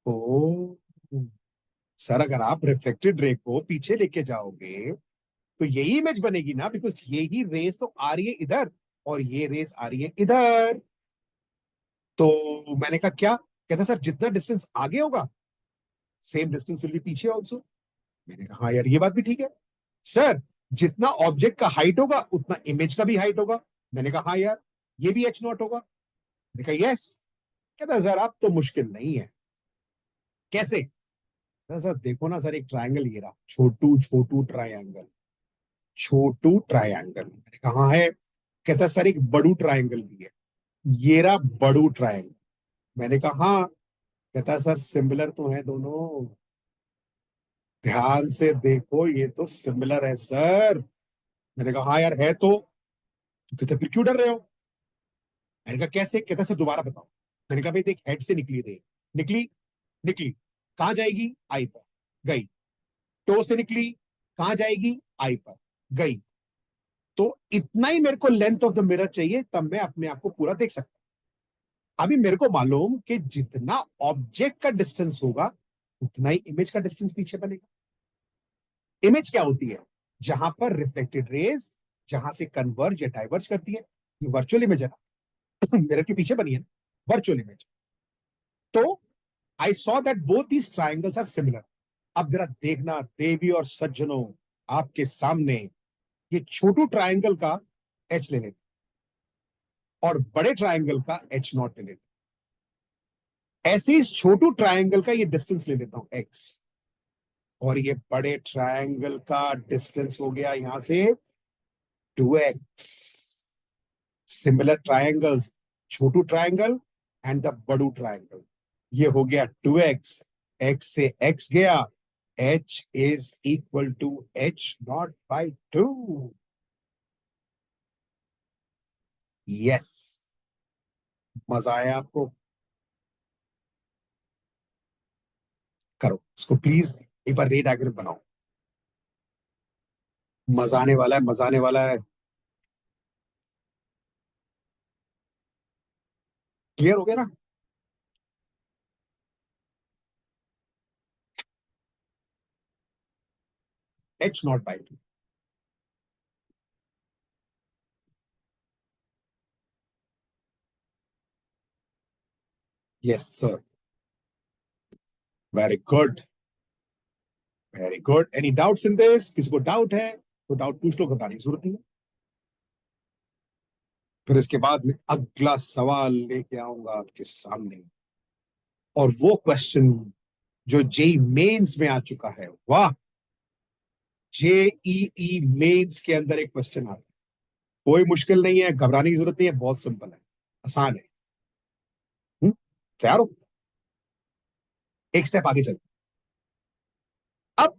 ओ सर अगर आप रिफ्लेक्टेड रे को पीछे लेके जाओगे तो यही इमेज बनेगी ना, बिकॉज यही रेस तो आ रही है इधर और ये रेस आ रही है इधर। तो मैंने कहा क्या? कहता सर जितना डिस्टेंस आगे होगा सेम डिस्टेंस विल बी पीछे ऑल्सो। मैंने कहा हाँ यार ये बात भी ठीक है। सर जितना ऑब्जेक्ट का हाइट होगा उतना इमेज का भी हाइट होगा। मैंने कहा हाँ यार ये भी एच नॉट होगा। मैंने कहा यस। कहता सर आप तो मुश्किल नहीं है। कैसे? कहता सर देखो ना सर एक ट्रायंगल ये रहा, छोटू छोटू ट्रायंगल, छोटू ट्रायंगल। मैंने कहा हाँ है। कहता सर एक बड़ू ट्रायंगल भी है, ये रहा बड़ू ट्रायंगल। मैंने कहा हाँ। कहता सर सिमिलर तो है दोनों, ध्यान से देखो ये तो सिमिलर है सर। मैंने कहा हाँ यार है तो फिर क्यों डर रहे हो? मैंने कहा कैसे? कहता सर दोबारा बताओ। मैंने कहा भाई देख हेड से निकली रे, निकली, निकली, कहां जाएगी? आई पर गई। टो से निकली, कहां जाएगी? आई पर गई। तो इतना ही मेरे को लेंथ ऑफ द मिरर चाहिए तब मैं अपने आप को पूरा देख सकता हूं। अभी मेरे को मालूम कि जितना ऑब्जेक्ट का डिस्टेंस होगा उतना ही इमेज का डिस्टेंस पीछे बनेगा। इमेज क्या होती है? जहां पर रिफ्लेक्टेड रेज जहां से कन्वर्ज या डाइवर्ज करती है। ये वर्चुअल इमेज है ना, मिरर के पीछे बनी है ना वर्चुअल इमेज। तो I saw that both these triangles are similar. अब जरा देखना देवी और सज्जनों, आपके सामने ये छोटू ट्राइंगल का एच ले लेते और बड़े ट्राइंगल का एच नॉट ले लेते। ऐसे इस छोटू ट्राइंगल का ये डिस्टेंस ले लेता हूं एक्स, और ये बड़े ट्राइंगल का डिस्टेंस हो गया यहां से 2x। सिमिलर ट्राइंगल्स, छोटू ट्राइंगल एंड द बड़ू ट्राइंगल, ये हो गया 2x। x से x गया, h is equal to h not by 2। Yes, मजा आया आपको? करो इसको प्लीज, एक बार रे डायग्राम बनाओ। मजा आने वाला है, मजा आने वाला है। क्लियर हो गया ना? h not by 2। Yes sir, very good, very good. Any doubts in this? किसी को डाउट है तो डाउट पूछ लो, घबराने की जरूरत नहीं है। फिर इसके बाद में अगला सवाल लेके आऊंगा आपके सामने, और वो क्वेश्चन जो जेई मेंस में आ चुका है। वाह, जेईई मेंस के अंदर एक क्वेश्चन आता है। कोई मुश्किल नहीं है, घबराने की जरूरत नहीं है, बहुत सिंपल है, आसान है। तैयार हो? एक स्टेप आगे चलते हैं। अब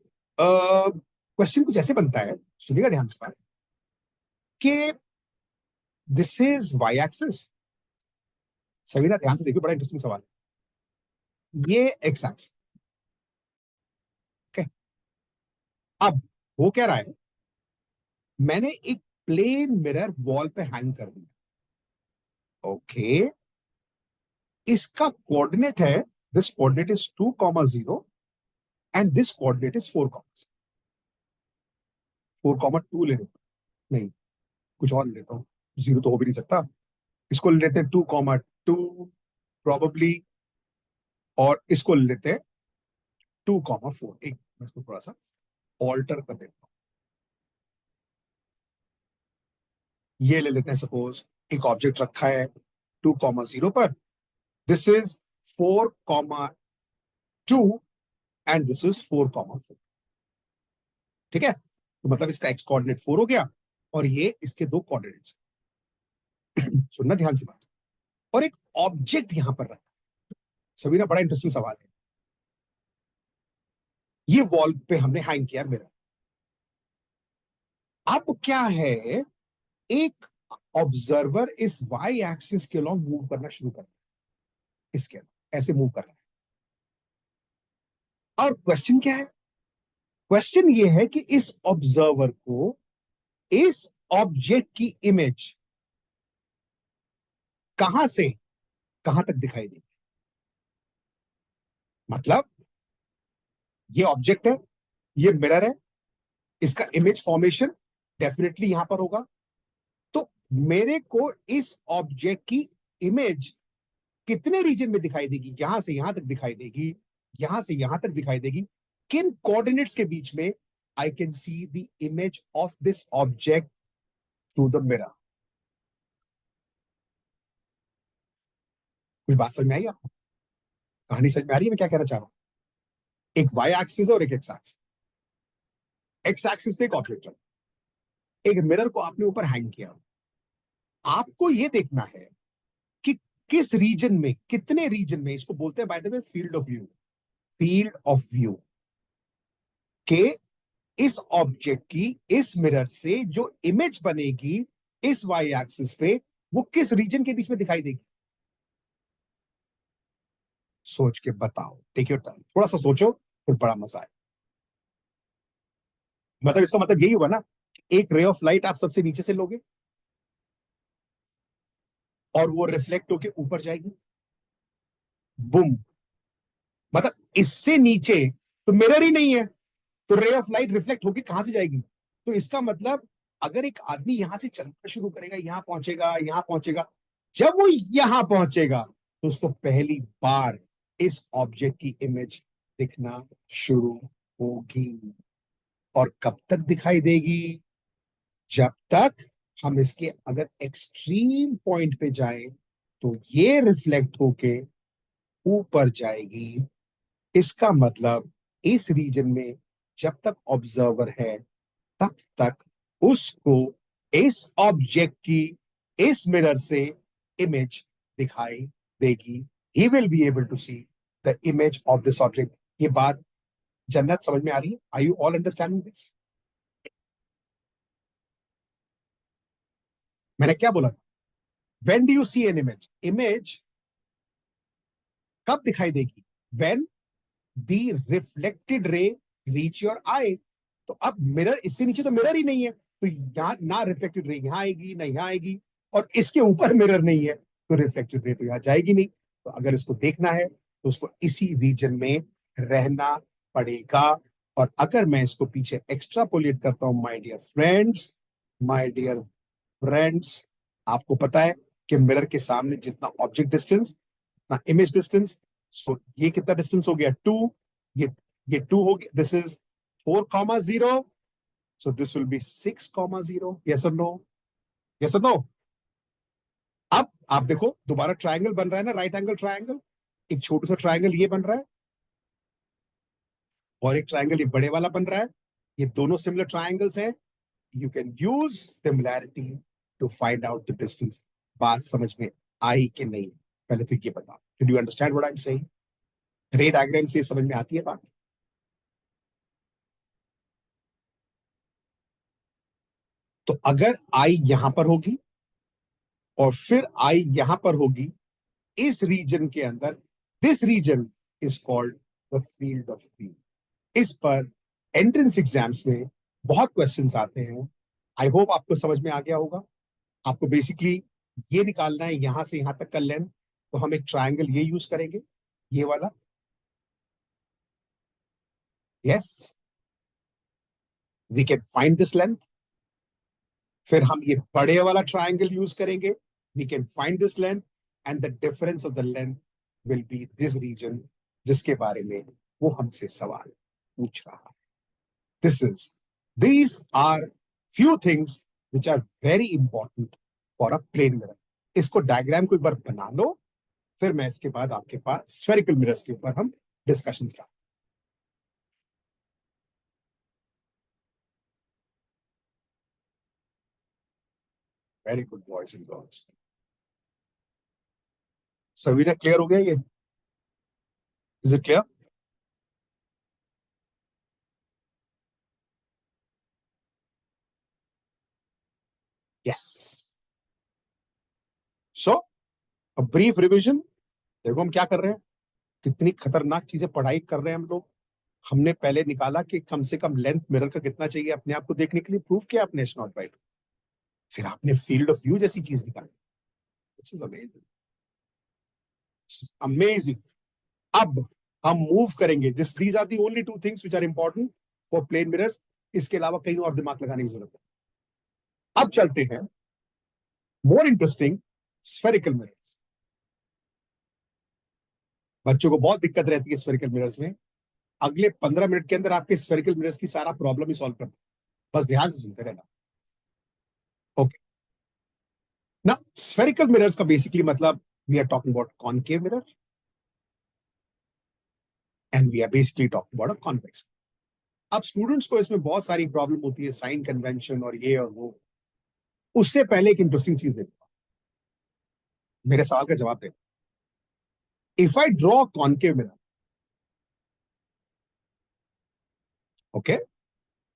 क्वेश्चन कुछ ऐसे बनता है, सुनिएगा ध्यान से, पाए कि दिस इज वाई एक्सिस। सभी ना ध्यान से देखिए, बड़ा इंटरेस्टिंग सवाल है। ये एक्स एक्सिस। ओके, अब वो कह रहा है मैंने एक प्लेन मिरर वॉल पे हैंग कर दिया। ओके, इसका कोऑर्डिनेट है, this coordinate is 2,0 and this coordinate is 4,2 ले लेता हूं। नहीं, कुछ और ले लेता हूं, जीरो तो हो भी नहीं सकता। इसको ले लेते हैं 2,2 प्रोबेबली, और इसको ले लेते हैं 2,4। एक मैं इसको थोड़ा सा ऑल्टर कर देता हूं। ये ले लेते हैं, सपोज एक ऑब्जेक्ट रखा है 2,0 पर, this is 4,2 and this is 4,4। ठीक है, तो मतलब इसका एक्स कोऑर्डिनेट 4 हो गया और ये इसके दो कोऑर्डिनेट्स। सुनना ध्यान से बात। और एक ऑब्जेक्ट यहां पर रखा, सभी ना बड़ा इंटरेस्टिंग सवाल है। ये वॉल पे हमने हैंग किया मिरर। अब क्या है, एक ऑब्जर्वर इस वाई एक्सिस के अलॉन्ग मूव करना शुरू कर, इसके ऐसे मूव कर रहा है। और क्वेश्चन क्या है, क्वेश्चन ये है कि इस ऑब्जर्वर को इस ऑब्जेक्ट की इमेज कहां से कहां तक दिखाई देगी। मतलब ये ऑब्जेक्ट है, ये मिरर है, इसका इमेज फॉर्मेशन डेफिनेटली यहां पर होगा। तो मेरे को इस ऑब्जेक्ट की इमेज कितने रीजन में दिखाई देगी, यहां से यहां तक दिखाई देगी, यहां से यहां तक दिखाई देगी, किन कोऑर्डिनेट्स के बीच में आई can see the image of this object through the mirror. कुछ बात समझ में आई आपको, कहानी समझ में आ रही है मैं क्या कहना चाह रहा हूं। एक वाई एक्सिस है और एक एक्स एक्सिस। एक्स एक्सिस पे एक ऑब्जेक्ट है, एक मिरर को आपने ऊपर हैंग किया। आपको यह देखना है कि किस रीजन में, कितने रीजन में, इसको बोलते हैं bye the way field of view, field of view के इस ऑब्जेक्ट की इस मिरर से जो इमेज बनेगी इस वाई एक्सिस पे, वो किस रीजन के बीच में दिखाई देगी। सोच के बताओ, टेक योर टाइम, थोड़ा सा सोचो, फिर बड़ा मजा आए। मतलब इसका मतलब यही हुआ ना, एक रे ऑफ लाइट आप सबसे नीचे से लोगे और वो रिफ्लेक्ट होके ऊपर जाएगी, बुम। मतलब इससे नीचे तो मिरर ही नहीं है, तो रे ऑफ लाइट रिफ्लेक्ट होके कहां से जाएगी। तो इसका मतलब अगर एक आदमी यहां से चलना शुरू करेगा, यहां पहुंचेगा, यहां पहुंचेगा, जब वो यहां पहुंचेगा तो उसको पहली बार इस ऑब्जेक्ट की इमेज दिखना शुरू होगी। और कब तक दिखाई देगी, जब तक हम इसके अगर एक्सट्रीम पॉइंट पे जाएं तो ये रिफ्लेक्ट होके ऊपर जाएगी। इसका मतलब इस रीजन में जब तक ऑब्जर्वर है तब तक उसको इस ऑब्जेक्ट की इस मिरर से इमेज दिखाई देगी। He will be able to see the image of this object. ये बात जन्नत समझ में आ रही है? Are you all understanding this? मैंने क्या बोला, when do you see an image, image कब दिखाई देगी, when the reflected ray reach your eye. तो अब मिरर, इससे नीचे तो मिरर ही नहीं है, तो यहां ना रिफ्लेक्टेड रे यहां आएगी ना यहां आएगी, और इसके ऊपर मिरर नहीं है तो रिफ्लेक्टेड रे तो यहां जाएगी नहीं। तो अगर इसको देखना है तो उसको इसी रीजन में रहना पड़ेगा। और अगर मैं इसको पीछे एक्स्ट्रापोलेट करता हूं, my dear friends, my dear friends, आपको पता है कि मिरर के सामने जितना ऑब्जेक्ट डिस्टेंस उतना इमेज डिस्टेंस। सो ये कितना डिस्टेंस हो गया, 2। ये 2 हो गया, this is 4,0, so this will be 6,0। yes or no? yes or no? अब आप देखो दोबारा ट्रायंगल बन रहा है ना, राइट एंगल ट्रायंगल। एक छोटा सा ट्रायंगल ये बन रहा है और एक ट्रायंगल ये बड़े वाला बन रहा है। ये दोनों सिमिलर ट्रायंगल्स हैं। You can use similarity to find out the distance. बात समझ में आई कि नहीं, पहले तो ये बताओ, did you understand what I am saying? रे डायग्राम से समझ में आती है बात? तो अगर आई यहां पर होगी और फिर आई यहां पर होगी, इस रीजन के अंदर, this region is called the field of view. इस पर एंट्रेंस एग्जाम्स में बहुत क्वेश्चंस आते हैं। आई होप आपको समझ में आ गया होगा। आपको बेसिकली ये निकालना है यहां से यहां तक का लेंथ, तो हम एक ट्रायंगल ये यूज करेंगे, ये वाला। Yes, we can find this length. फिर हम ये बड़े वाला ट्रायंगल यूज करेंगे, we can find this length, and the difference of the length will be this region जिसके बारे में वो हमसे सवाल पूछ रहा है। This is, these are few things which are very important for a plane mirror. इसको डायग्राम को एक बार बना लो, फिर मैं इसके बाद आपके पास स्फेरिकल मिरर्स के ऊपर हम discussion start. Very good boys and girls. सभी ने क्लियर हो गया ये? Is it clear? Yes. So a brief revision. देखो हम क्या कर रहे हैं, कितनी खतरनाक चीजें पढ़ाई कर रहे हैं हम लोग। हमने पहले निकाला कि कम से कम लेंथ मिरर का कितना चाहिए अपने आप को देखने के लिए, प्रूव किया आपने एस नॉट बाई 2। फिर आपने फील्ड ऑफ व्यू जैसी चीज निकाली। This is amazing, amazing. अब हम मूव करेंगे, this these are the only two things which are important for plane mirrors. इसके अलावा कहीं और दिमाग लगाने की जरूरत है। अब चलते हैं मोर इंटरेस्टिंग, स्फेरिकल मिरर्स। बच्चों को बहुत दिक्कत रहती है स्फेरिकल मिरर्स में। अगले 15 मिनट के अंदर आपके स्फेरिकल मिरर्स की सारा प्रॉब्लम ही सॉल्व कर दो, बस ध्यान से सुनते रहना। ओके ना, स्फेरिकल मिरर्स का बेसिकली मतलब we are talking about concave mirror and we are basically talking about a convex. अब स्टूडेंट्स को इसमें बहुत सारी प्रॉब्लम होती है, साइन कन्वेंशन और ये और वो। उससे पहले एक इंटरेस्टिंग चीज देखो, मेरे सवाल का जवाब दे। If I draw concave mirror, okay,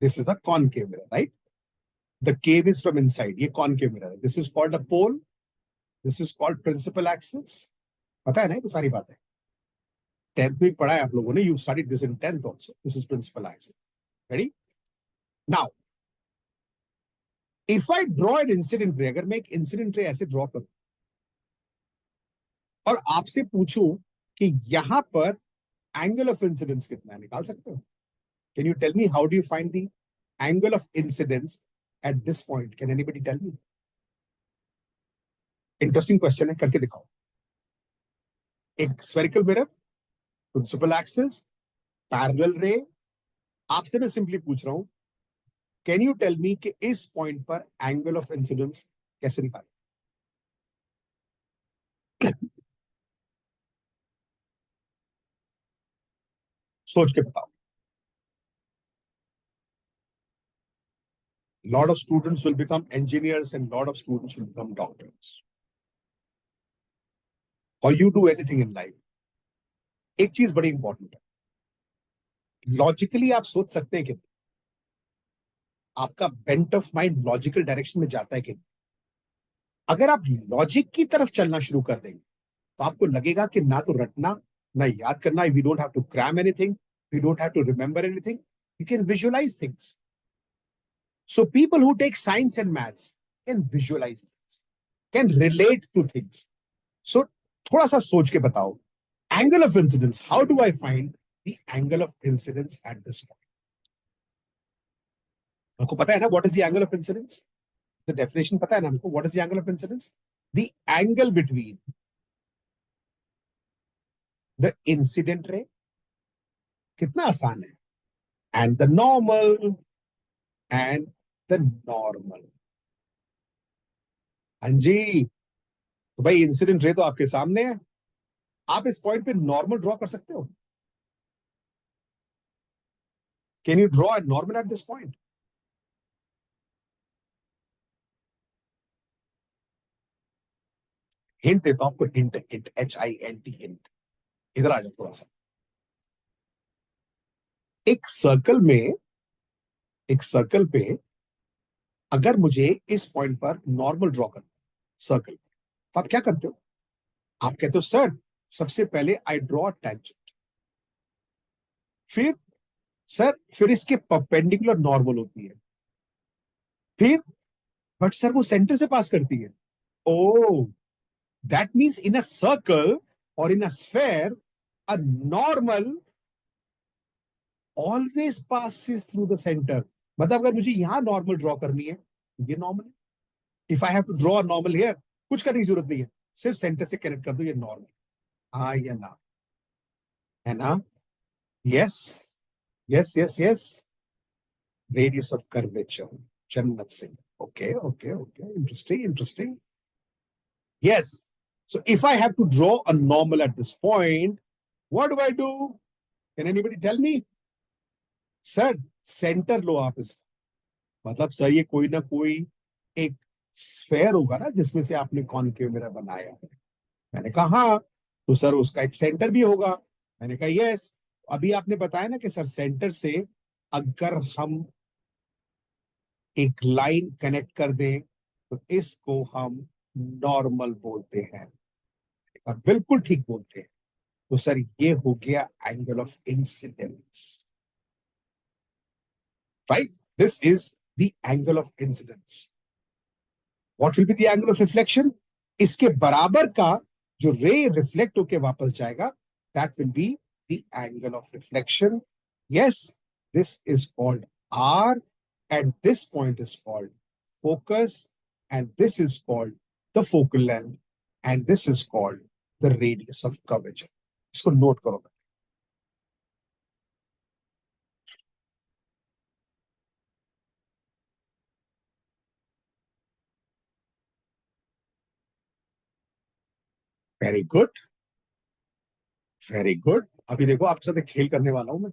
this is a concave mirror, right? The cave is from inside, ये कॉनकेव मिरर है। This is called a pole, this is called principal axis. पता है ना ये तो सारी बातें, 10th में पढ़ा है आप लोगों ने, you studied this in 10th also. This is principal axis, ready? Now if I draw an incident ray, अगर मैं एक इंसिडेंट रे ऐसे ड्रॉ करूं और आपसे पूछूं कि यहां पर एंगल ऑफ इंसिडेंस कितना है, निकाल सकते हो? Can you tell me how do you find the angle of incidence at this point? Can anybody tell me? Interesting question है, करके दिखाओ। एक spherical mirror, principal axis, parallel ray. आपसे मैं सिंपली पूछ रहा हूं, कैन यू टेल मी कि इस पॉइंट पर एंगल ऑफ इंसिडेंस कैसे निकालें? सोच के बताओ। Lot of students will become engineers and lot of students will become doctors, or you do anything in life। एक चीज बड़ी इंपॉर्टेंट है, लॉजिकली आप सोच सकते हैं कि आपका bent of mind logical direction में जाता है कि अगर आप लॉजिक की तरफ चलना शुरू कर देंगे तो आपको लगेगा कि ना तो रटना, ना याद करना, we don't have to cram anything, we don't have to remember anything, you can visualise things. So people who take science and maths can visualise, can relate to things. So थोड़ा सा सोच के बताओ, angle of incidence, how do I find the angle of incidence at this point? आपको पता है ना what is the angle of incidence? The definition पता है ना हमको, what is the angle of incidence? The angle between the incident रे, कितना आसान है, and the normal, and the normal. हाँ जी, तो भाई इंसिडेंट रे तो आपके सामने है, आप इस पॉइंट पे नॉर्मल ड्रॉ कर सकते हो। Can you draw a normal at this point? Hint देता हूं आपको, हिंट, हिंट, HINT, हिंट। इधर आ जाओ थोड़ा सा। एक सर्कल में, एक सर्कल पे अगर मुझे इस पॉइंट पर नॉर्मल ड्रॉ करना सर्कल, तो आप क्या करते हो? आप कहते हो सर सबसे पहले आई ड्रॉ टेंजेंट, फिर सर फिर इसके परपेंडिकुलर नॉर्मल होती है, फिर बट सर वो सेंटर से पास करती है। Oh, that means in a circle और in a sphere, a normal always passes through the centre. मतलब अगर मुझे यहां नॉर्मल ड्रॉ करनी है, ये नॉर्मल है। If I have to draw normal here, कुछ करने की जरूरत नहीं है, सिर्फ सेंटर से कनेक्ट कर दो, ये नॉर्मल। हाँ या ना? है ना? Yes, yes, yes, yes. Radius of curvature, जन्नत Singh. Okay, okay, okay. Interesting, interesting. Yes. So if I have to draw a normal at this point, what do I do? Can anybody tell me? Sir centre लो आप इसका, मतलब sir ये कोई ना कोई एक स्फेयर होगा ना जिसमें से आपने कॉनकेव मिरर बनाया है। मैंने कहा हाँ, तो सर उसका एक सेंटर भी होगा। मैंने कहा यस। अभी आपने बताया ना कि सर सेंटर से अगर हम एक लाइन कनेक्ट कर दें तो इसको हम नॉर्मल बोलते हैं। और बिल्कुल ठीक बोलते हैं। तो सर ये हो गया angle of incidence, right? This is the angle of incidence. What will be the angle of reflection? इसके बराबर का जो रे रिफ्लेक्ट होके वापस जाएगा, that will be the angle of reflection. Yes, this is called R, and this point is called focus, and this is called the focal length, and this is called the radius of curvature. इसको note करो। Very good, very good. अभी देखो आपके साथ एक खेल करने वाला हूं मैं,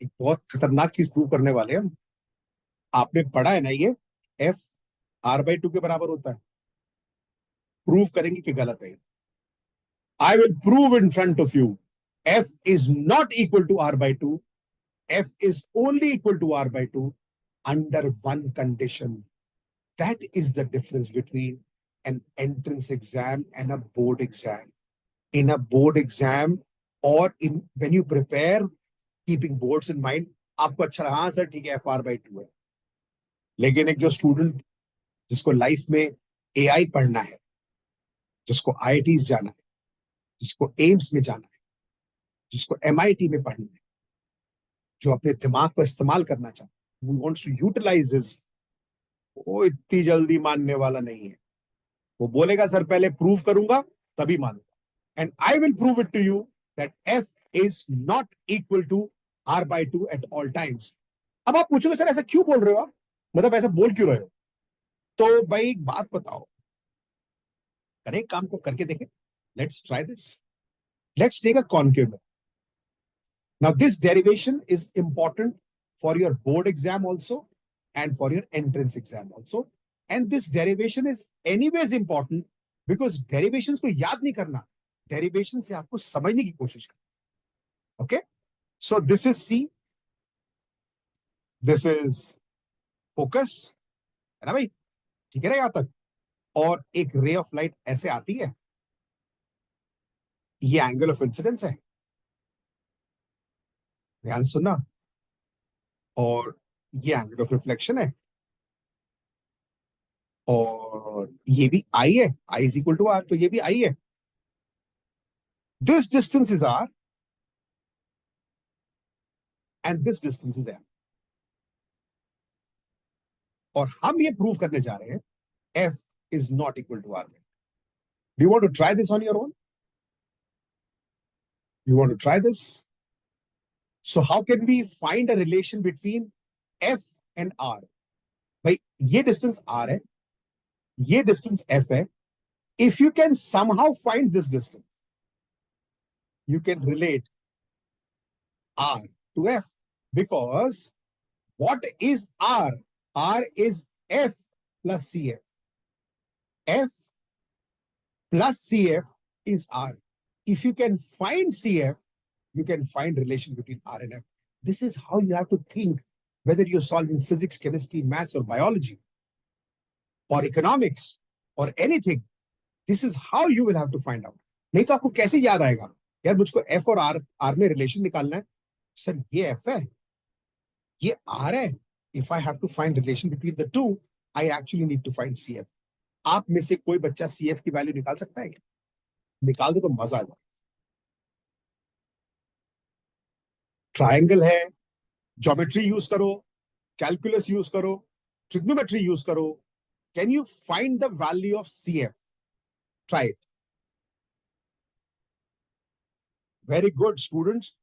एक बहुत खतरनाक चीज प्रूव करने वाले हैं हम। आपने पढ़ा है ना ये एफ r/2 के बराबर होता है। प्रूव करेंगे कि गलत है। I will prove in front of you F is not equal to r/2। F is only equal to r/2 under one condition. That is the difference between an entrance exam and a board exam. In a board exam, or in when you prepare, keeping boards in mind, आपको अच्छा लगा हाँ sir ठीक है FR/2 है। लेकिन एक जो स्टूडेंट जिसको लाइफ में एआई पढ़ना है, जिसको आईआईटीज जाना है, जिसको एम्स में जाना है, जिसको एमआईटी में पढ़ना है, जो अपने दिमाग को इस्तेमाल करना चाहता है, who wants to utilize his, वो इतनी जल्दी मानने वाला नहीं है। वो बोलेगा सर पहले प्रूव करूंगा तभी मानूंगा। And I will prove it to you that F is not equal to r/2 at all times. अब आप पूछोगे सर ऐसा क्यों बोल रहे हो आप, मतलब ऐसा बोल क्यों रहे हो? तो भाई एक बात बताओ, करें काम को करके देखें। Let's try this. Let's take a concave mirror. Now this derivation is important for your board exam also and for your entrance exam also. And this derivation is anyways important because derivations को याद नहीं करना, derivation से आपको समझने की कोशिश करना। Okay, so this is C, this is focus, है ना भाई? ठीक है ना यहां तक? और एक रे ऑफ लाइट ऐसे आती है, ये एंगल ऑफ इंसिडेंस है, ध्यान सुनना। और ये एंगल ऑफ रिफ्लेक्शन है, और ये भी आई है, I is equal to are, तो ये भी आई है। This distance is R and this distance is M. और हम ये प्रूव करने जा रहे हैं F is not equal to R. Do you want to try this on your own? You want to try this? So how can we find a relation between F and R? भाई ये distance R है, ये distance F है। If you can somehow find this distance, you can relate R to F, because what is R? R is F plus CF. F plus CF is R. If you can find CF, you can find relation between R and F. This is how you have to think, whether you're solving physics, chemistry, maths, or biology, or economics, or anything. This is how you will have to find out. नहीं तो आपको कैसे याद आएगा यार मुझको F और R में रिलेशन निकालना है, सर ये F है, ये R है। If I have to find relation between the two, I actually need to find CF. आप में से कोई बच्चा CF की वैल्यू निकाल सकता है क्या? निकाल दो तो मजा आ जाए। ट्रायंगल है, ज्योमेट्री यूज करो, कैलकुलस यूज करो, ट्रिग्नोमेट्री यूज करो। Can you find the value of CF? Try it. Very good students,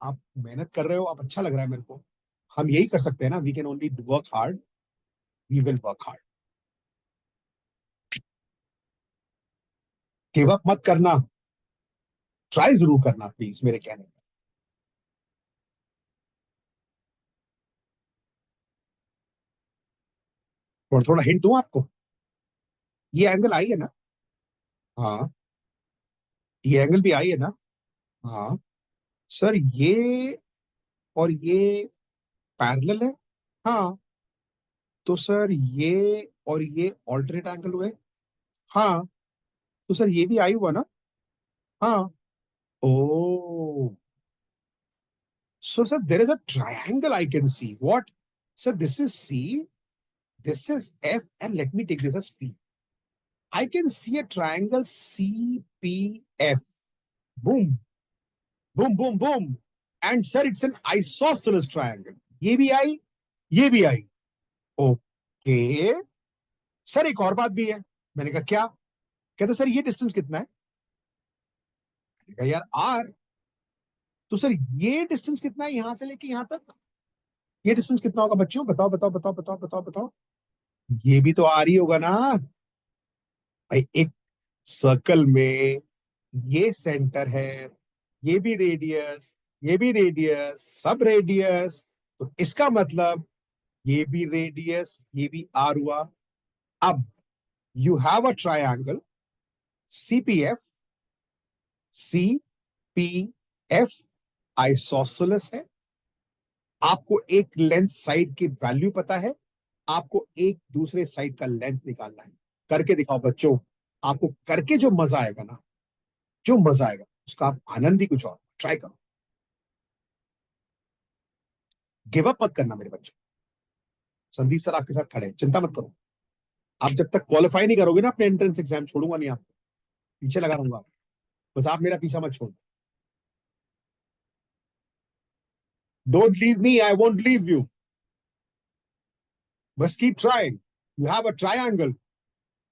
आप मेहनत कर रहे हो, आप अच्छा लग रहा है मेरे को। हम यही कर सकते हैं ना, we can only work hard. We will work hard. Give up मत करना, ट्राई जरूर करना प्लीज मेरे कहने पर. और थोड़ा हिंट दूं आपको, ये एंगल आई है ना. हाँ, ये एंगल भी आई है ना. हाँ सर, ये और ये पैरेलल है. हाँ, तो सर ये और ये ऑल्टरनेट एंगल हुए. हाँ, तो सर ये भी आई हुआ ना. हाँ. ओ, so sir, there is a triangle I can see. What? Sir, this is C, this is F, and let me take this as P. I can see a triangle CPF. Boom, boom, boom, boom. And sir, it's an isosceles triangle. ये भी आई, ये भी आई. Okay. Sir एक और बात भी है. मैंने कहा क्या? कहते सर ये डिस्टेंस कितना है? मैंने कहा यार आर. तो सर ये डिस्टेंस कितना है यहां से लेके यहां तक? ये डिस्टेंस कितना होगा बच्चों? बताओ बताओ बताओ बताओ बताओ बताओ. ये भी तो आर ही होगा ना भाई. एक सर्कल में ये सेंटर है, ये भी रेडियस, ये भी रेडियस, सब रेडियस. तो इसका मतलब ये भी रेडियस, ये भी आर हुआ. अब you have a triangle CPF. CPF isosceles है. आपको एक लेंथ साइड की वैल्यू पता है, आपको एक दूसरे साइड का लेंथ निकालना है. करके दिखाओ बच्चों. आपको करके जो मजा आएगा ना, जो मजा आएगा उसका आप आनंद ही कुछ और. ट्राई करो. गिव अप मत करना मेरे बच्चों. संदीप सर आपके साथ खड़े हैं, चिंता मत करो. आप जब तक क्वालिफाई नहीं करोगे ना अपने एंट्रेंस एग्जाम, छोड़ूंगा नहीं आपको. पीछे लगा रहूंगा. बस आप मेरा पीछा मत छोड़. Don't leave me, I won't leave you. बस keep trying. You have a triangle.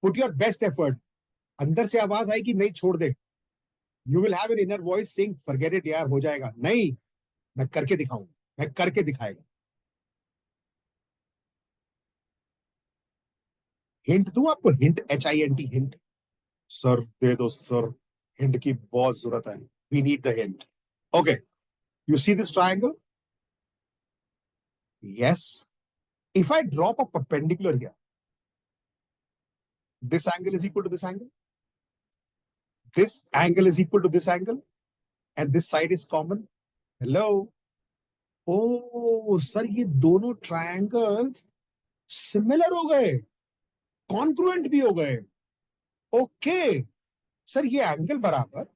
Put your best effort. अंदर से आवाज आएगी नहीं छोड़ दे. You will have an inner voice saying forget it यार, हो जाएगा. नहीं, मैं करके दिखाऊंगा. मैं करके दिखाएगा. हिंट दूं आपको? Hint, HINT, hint. सर दे दो सर, हिंट की बहुत जरूरत है. We need the hint. Okay, you see this triangle. Yes. If I drop a perpendicular here, this angle is equal to this angle. This angle is equal to this angle. And this side is common. Hello. Oh, sir, ये दोनों triangles similar हो गए. Congruent भी हो गए. Okay. Sir ये angle बराबर,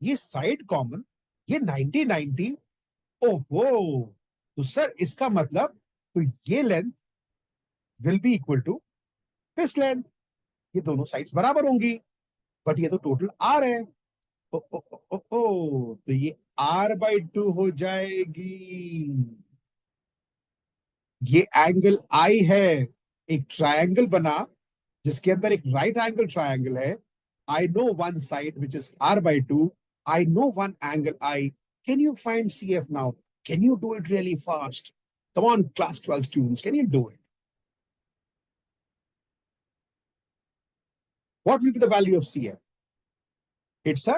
ये साइड कॉमन, ये 90-90. ओहो, तो सर इसका मतलब, तो ये length will be equal to this length. ये दोनों साइड्स बराबर होंगी. बट ये तो टोटल आर है. ओ, ओ, ओ, ओ, ओ, तो ये R/2 हो जाएगी. ये एंगल आई है. एक ट्रायंगल बना जिसके अंदर एक राइट एंगल ट्रायंगल है. I know one side which is R/2. I know one angle I. Can you find CF now? Can you do it really fast? Come on class 12 students, can you do it? What will be the value of CF? It's a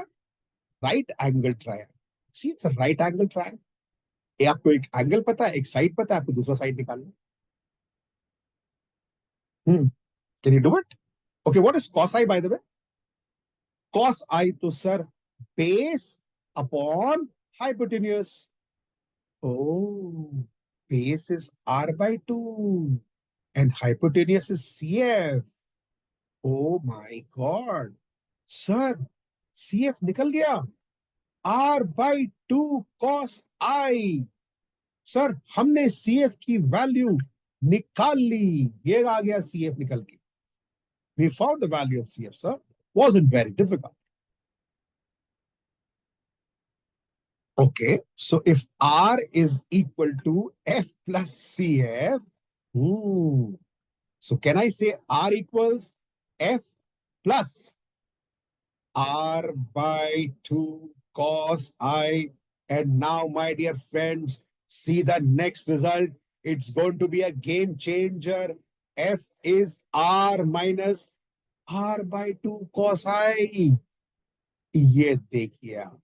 right angle triangle. See, it's a right angle triangle. आपको एक angle पता है, एक side पता है, आपको दूसरा side निकालना. Can you do it? Okay, what is cos I by the way? Cos I तो sir base upon hypotenuse. Oh, base is R/2 and hypotenuse is CF. Oh my God. Sir CF निकल गया. R/2 cos I. Sir हमने CF की value निकाल ली. ये आ गया CF निकल के. We found the value of CF, sir. Wasn't very difficult. Okay, so if R is equal to F plus CF, so can I say R equals F plus R/2 cos I? And now, my dear friends, see the next result. It's going to be a game changer. F is R minus R by two cos I. ये देखिए आप,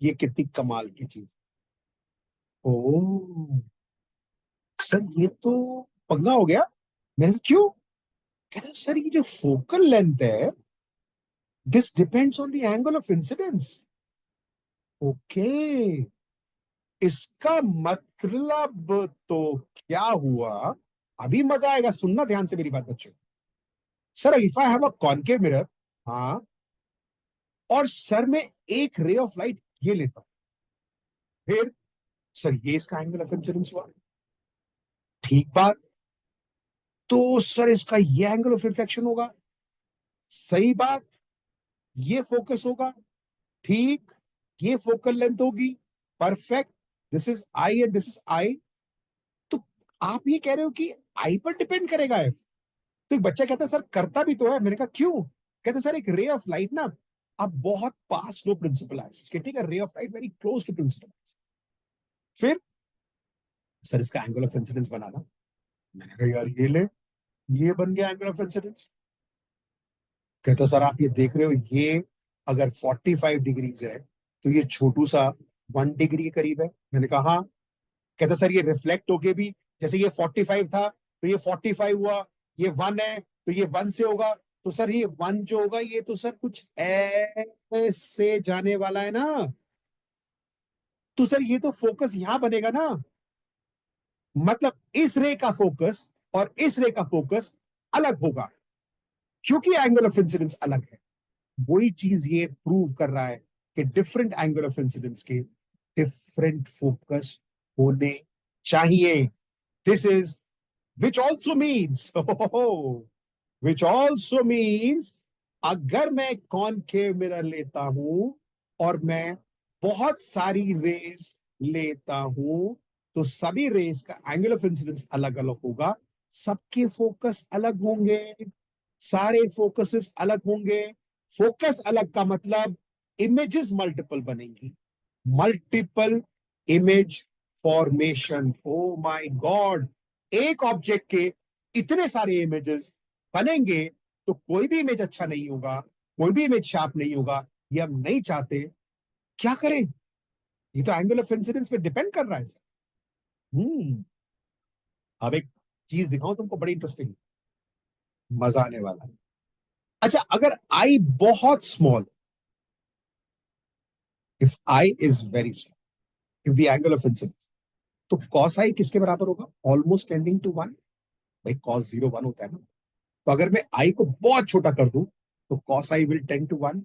ये कितनी कमाल की चीज। ओ sir, ये तो पंगा हो गया। मैंने कहा, क्यों? कहता सर, ये जो फोकल लेंथ है, this depends on the angle of incidence. Okay, इसका मतलब तो क्या हुआ? अभी मजा आएगा, सुनना ध्यान से मेरी बात बच्चों। Sir, if I have a concave mirror, हाँ, और सर मैं एक रे ऑफ लाइट ये लेता हूं, फिर सर ये इसका एंगल ऑफ इंसिडेंस हुआ, ठीक बात। तो सर इसका ये एंगल ऑफ रिफ्लेक्शन होगा, सही बात। ये फोकस होगा, ठीक। ये फोकल लेंथ होगी, perfect. This is I and this is I. तो आप ये कह रहे हो कि आई पर डिपेंड करेगा एफ? तो एक बच्चा कहता है सर करता भी तो है। मैंने कहा क्यों? कहते सर एक रे ऑफ लाइट ना, आप बहुत पास लो प्रिंसिपल एक्सिस के, ठीक है, ray of light very close to principal axis. फिर सर इसका एंगल ऑफ इंसिडेंस बनाना। मैंने कहा यार ये ले, ये बन गया एंगल ऑफ इंसिडेंस। कहता सर आप ये देख रहे हो, ये अगर 45 डिग्रीज है तो ये छोटू सा 1 डिग्री के करीब है। मैंने कहा हाँ। कहता सर ये रिफ्लेक्ट होके भी, जैसे ये 45 था तो ये 45 हुआ, ये 1 है तो ये 1 से होगा। तो सर ये 1 जो होगा ये तो सर कुछ ऐसे जाने वाला है ना। तो सर ये तो फोकस यहां बनेगा ना, मतलब इस रे का फोकस और इस रे का फोकस अलग होगा, क्योंकि एंगल ऑफ इंसिडेंस अलग है। वही चीज ये प्रूव कर रहा है कि डिफरेंट एंगल ऑफ इंसिडेंस के डिफरेंट फोकस होने चाहिए। This is which also means which also means अगर मैं कॉनकेव मिरर लेता हूं और मैं बहुत सारी रेज लेता हूं, तो सभी रेज का एंगल ऑफ इंसिडेंस अलग अलग होगा, सबके फोकस अलग होंगे, सारे फोकसेस अलग होंगे। फोकस अलग का मतलब इमेजेस मल्टीपल बनेंगी, multiple image formation. O my God, एक ऑब्जेक्ट के इतने सारे इमेजेस बनेंगे तो कोई भी इमेज अच्छा नहीं होगा, कोई भी इमेज शार्प नहीं होगा। ये हम नहीं चाहते। क्या करें? ये तो एंगल ऑफ इंसिडेंस पे डिपेंड कर रहा है सर। हम्म। अब एक चीज दिखाऊं तुमको, बड़ी इंटरेस्टिंग, मजा आने वाला है। अच्छा, अगर आई बहुत small, if I is very small, if the angle of incidence, तो कॉस आई किसके बराबर होगा? Almost tending to 1। भाई कॉस 0 1 होता है ना। तो अगर मैं आई को बहुत छोटा कर दूं तो cos I will tend to 1।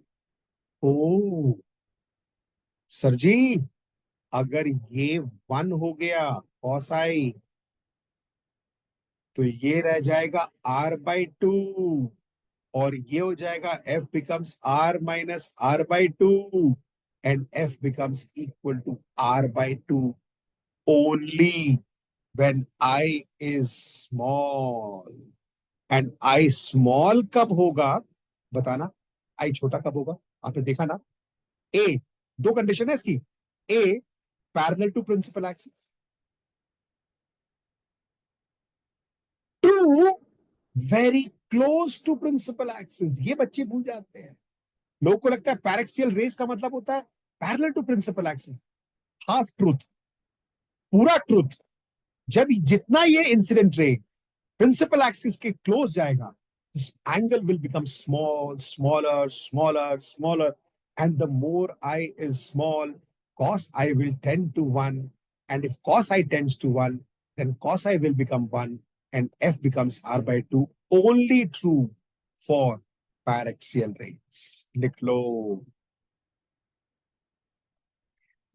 Oh sir ji, अगर ये 1 हो गया कॉस आई, तो ये रह जाएगा r/2, और ये हो जाएगा f becomes r minus r/2, and f becomes equal to r/2 only when i is small. And I small कब होगा? बताना। आई छोटा कब होगा? आपने देखा ना। ए, दो कंडीशन है इसकी। A, parallel to principal axis. Two, very close to principal axis. ये बच्चे भूल जाते हैं। लोगों को लगता है पैरेक्सियल रेस का मतलब होता है parallel to principal axis. Half truth, पूरा ट्रूथ। जब जितना ये इंसिडेंट रे प्रिंसिपल एक्सिस के क्लोज जाएगा, this angle will become small, smaller, smaller, smaller, and the more I is small, cos I will tend to 1, and if cos I tends to 1, then cos I will become 1, and f becomes r/2, only true for paraxial rays. लिख लो,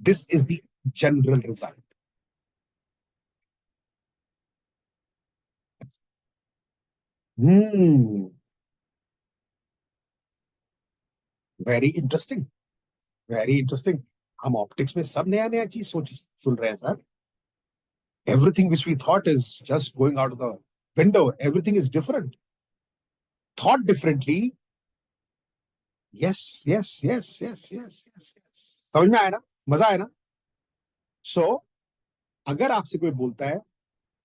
this is the general result. Hmm, very interesting, very interesting. हम optics में सब नया नया चीज सोच सुन रहे हैं sir. Everything which we thought is just going out of the window. Everything is different. Thought differently. Yes, yes, yes, yes, yes, yes, yes. समझ में आया ना? मजा आया ना? So, अगर आपसे कोई बोलता है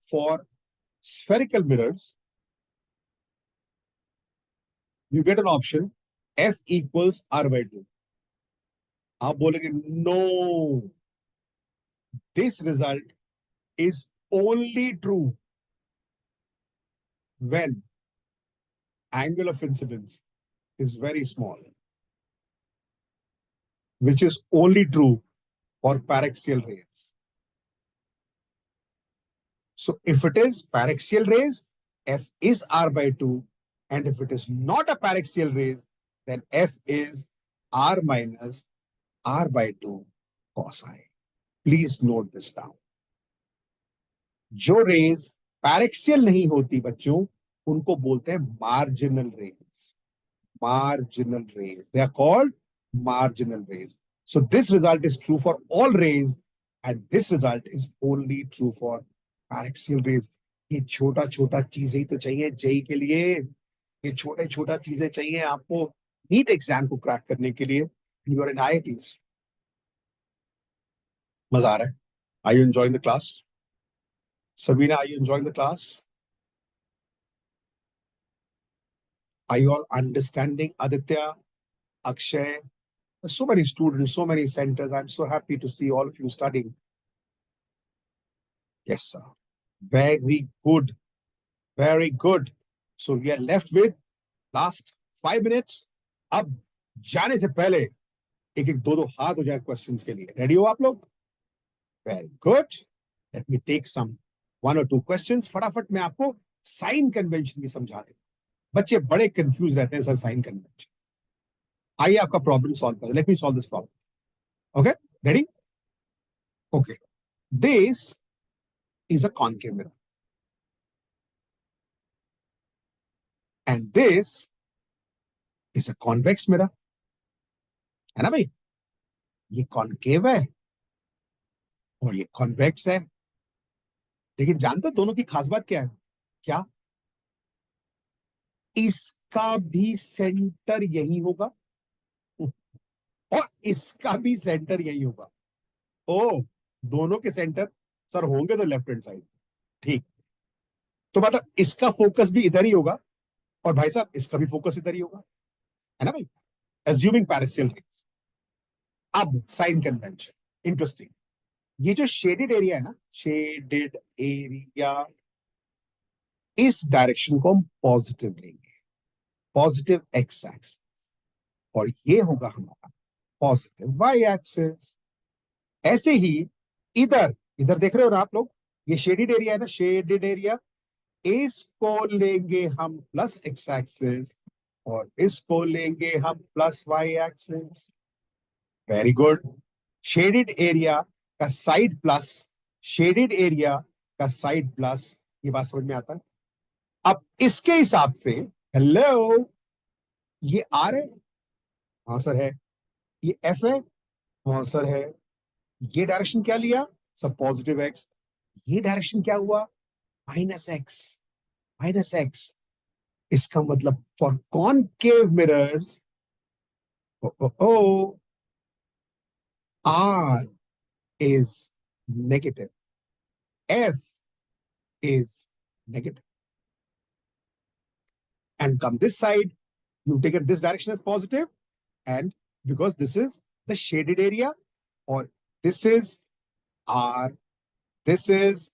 for spherical mirrors, you get an option f equals r by 2. आप बोलेंगे no, this result is only true when angle of incidence is very small, which is only true for paraxial rays. So if it is paraxial rays, f is r by 2, and if it is not a paraxial rays, then f is r minus r by 2 cos I. Please note this down. जो rays paraxial नहीं होती बच्चों, उनको बोलते हैं marginal rays. Marginal rays. They are called marginal rays. So this result is true for all rays, and this result is only true for paraxial rays. ये छोटा छोटा चीजें तो चाहिए जेई के लिए, ये छोटे छोटा चीजें चाहिए आपको नीट एग्जाम को क्रैक करने के लिए. You are in IITs. मजा आ रहा है? Are you enjoying the class? Sabina, are you enjoying the class? Are you all understanding, Aditya, Akshay? There's so many students, so many centers. I'm so happy to see all of you studying. Yes, sir. Very good. Very good. So we are left with last 5 minutes. अब जाने से पहले एक एक दो हाथ हो जाए क्वेश्चंस के लिए. रेडी हो आप लोग? Very good. Let me take some 1 or 2 questions. फटाफट मैं आपको साइन कन्वेंशन भी समझा दूं. बच्चे बड़े कंफ्यूज रहते हैं सर साइन कन्वेंशन. आइए आपका प्रॉब्लम सॉल्व कर. Let me solve this problem. Okay, ready? Okay, this is a concave mirror and this is a convex mirror. है ना भाई? ये कॉनकेव है और ये कॉन्वेक्स है. लेकिन जानते दोनों की खास बात क्या है? क्या? इसका भी सेंटर यही होगा और इसका भी सेंटर यही होगा. ओ, दोनों के सेंटर सर होंगे तो लेफ्ट हैंड साइड. ठीक, तो मतलब इसका फोकस भी इधर ही होगा और भाई साहब इसका भी फोकस इधर ही होगा. है ना भाई? Assuming paraxial rays. अब साइन कन्वेंशन इंटरेस्टिंग. ये जो शेडेड एरिया है ना, शेडेड एरिया, इस डायरेक्शन को हम पॉजिटिव लेंगे, पॉजिटिव एक्स एक्सिस, और ये होगा हमारा पॉजिटिव वाई एक्सिस. ऐसे ही इधर इधर देख रहे हो ना आप लोग, ये शेडेड एरिया है ना, शेडेड एरिया, इसको लेंगे हम प्लस एक्स एक्सिस और इसको लेंगे हम plus Y axis. Very good. Shaded area का साइड प्लस, शेडेड एरिया का साइड प्लस. ये बात समझ में आता है? अब इसके हिसाब से, हेलो, ये आर है, हाँ सर है. ये एफ है, हाँ सर है. ये डायरेक्शन क्या लिया? सब पॉजिटिव एक्स. ये डायरेक्शन क्या हुआ? Minus x, minus x. इसका मतलब for concave mirrors, R is negative, F is negative, and come this side, you take it this direction as positive, and because this is the shaded area, or this is R, this is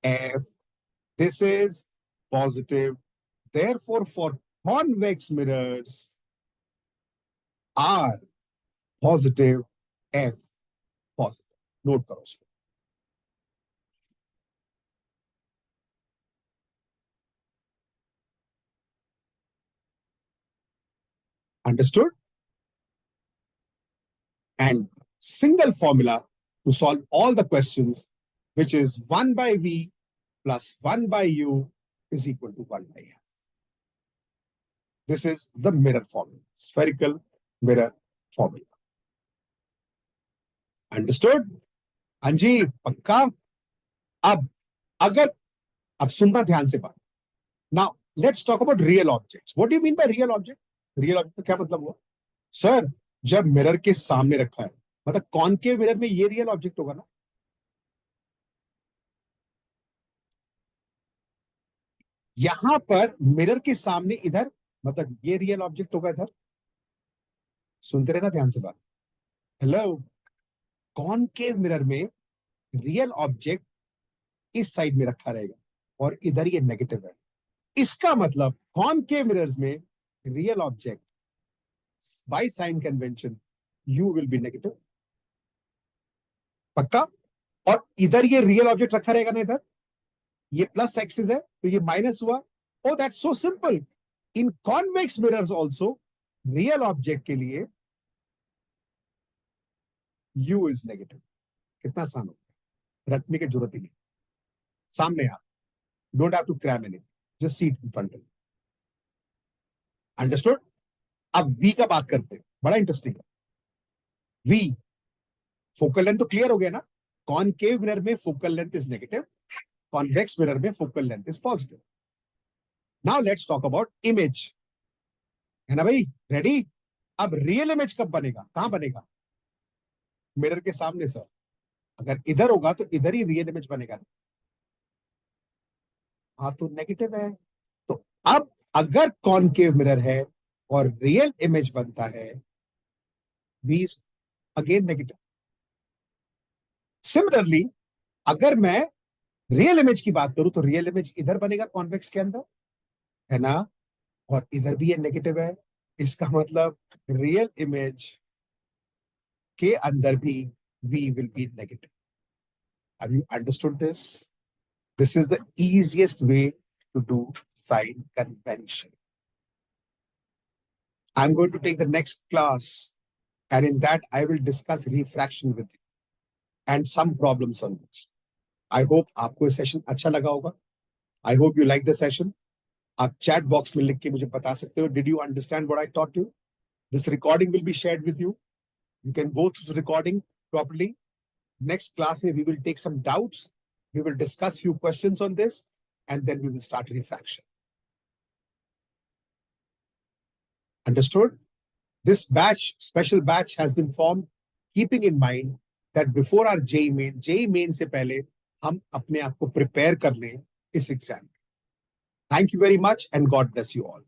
F, this is positive. Therefore, for convex mirrors, R positive, F positive. Note करो उसको. Understood? And single formula to solve all the questions, which is 1 by V plus 1 by U is equal to 1 by F. This is the mirror formula, spherical mirror formula. Understood? अंजी पक्का? अब अगर, अब सुनना ध्यान से बात. Now let's talk about real objects. What do you mean by real object? Real object का क्या मतलब हुआ? सर, जब मिरर के सामने रखा है, मतलब कॉनकेव मिरर में ये रियल ऑब्जेक्ट होगा ना. यहां पर मिरर के सामने इधर, मतलब ये रियल ऑब्जेक्ट होगा इधर, सुनते रहना ध्यान से बात। हेलो, कॉनकेव मिरर में रियल ऑब्जेक्ट इस साइड में रखा रहेगा और इधर ये नेगेटिव है। इसका मतलब कॉनकेव मिरर्स में real object by sine convention you will be negative, पक्का। और इधर ये रियल ऑब्जेक्ट रखा रहेगा ना, इधर ये प्लस एक्सिस है तो ये माइनस हुआ। ओ that's so simple. In convex mirrors also real object के लिए यू इज नेगेटिव। कितना आसान हो, रटने की जरूरत ही नहीं, सामने आ, don't have to cram in it, just see it in front. Understood. अब वी का बात करते हैं, बड़ा इंटरेस्टिंग है। वी, फोकल लेंथ तो क्लियर हो गया ना, कॉनकेव मिरर में focal length is negative, convex mirror में focal length is positive. Now let's talk about image, है ना भाई, रेडी। अब रियल इमेज कब बनेगा, कहां बनेगा, मिरर के सामने सर। अगर इधर होगा तो इधर ही रियल इमेज बनेगा। हाँ तो नेगेटिव है। तो अब अगर कॉनकेव मिरर है और रियल इमेज बनता है, V is again negative. Similarly अगर मैं रियल इमेज की बात करूं तो रियल इमेज इधर बनेगा कॉन्वेक्स के अंदर, है ना, और इधर भी ये नेगेटिव है। इसका मतलब रियल इमेज के अंदर भी V will be negative. Have you understood this? This is the easiest way to do sign convention. I'm going to take the next class, and in that I will discuss refraction with you and some problems on this. I hope आपको ये session अच्छा लगा होगा। I hope you like the session. आप chat box में लिख के मुझे बता सकते हो, did you understand what I taught you? This recording will be shared with you. You can go through the recording properly. Next class we will take some doubts. We will discuss few questions on this, and then we will start refraction. Understood? This batch, special batch, has been formed keeping in mind that before our JEE main से पहले हम अपने आप को prepare कर लें इस exam. Thank you very much and God bless you all.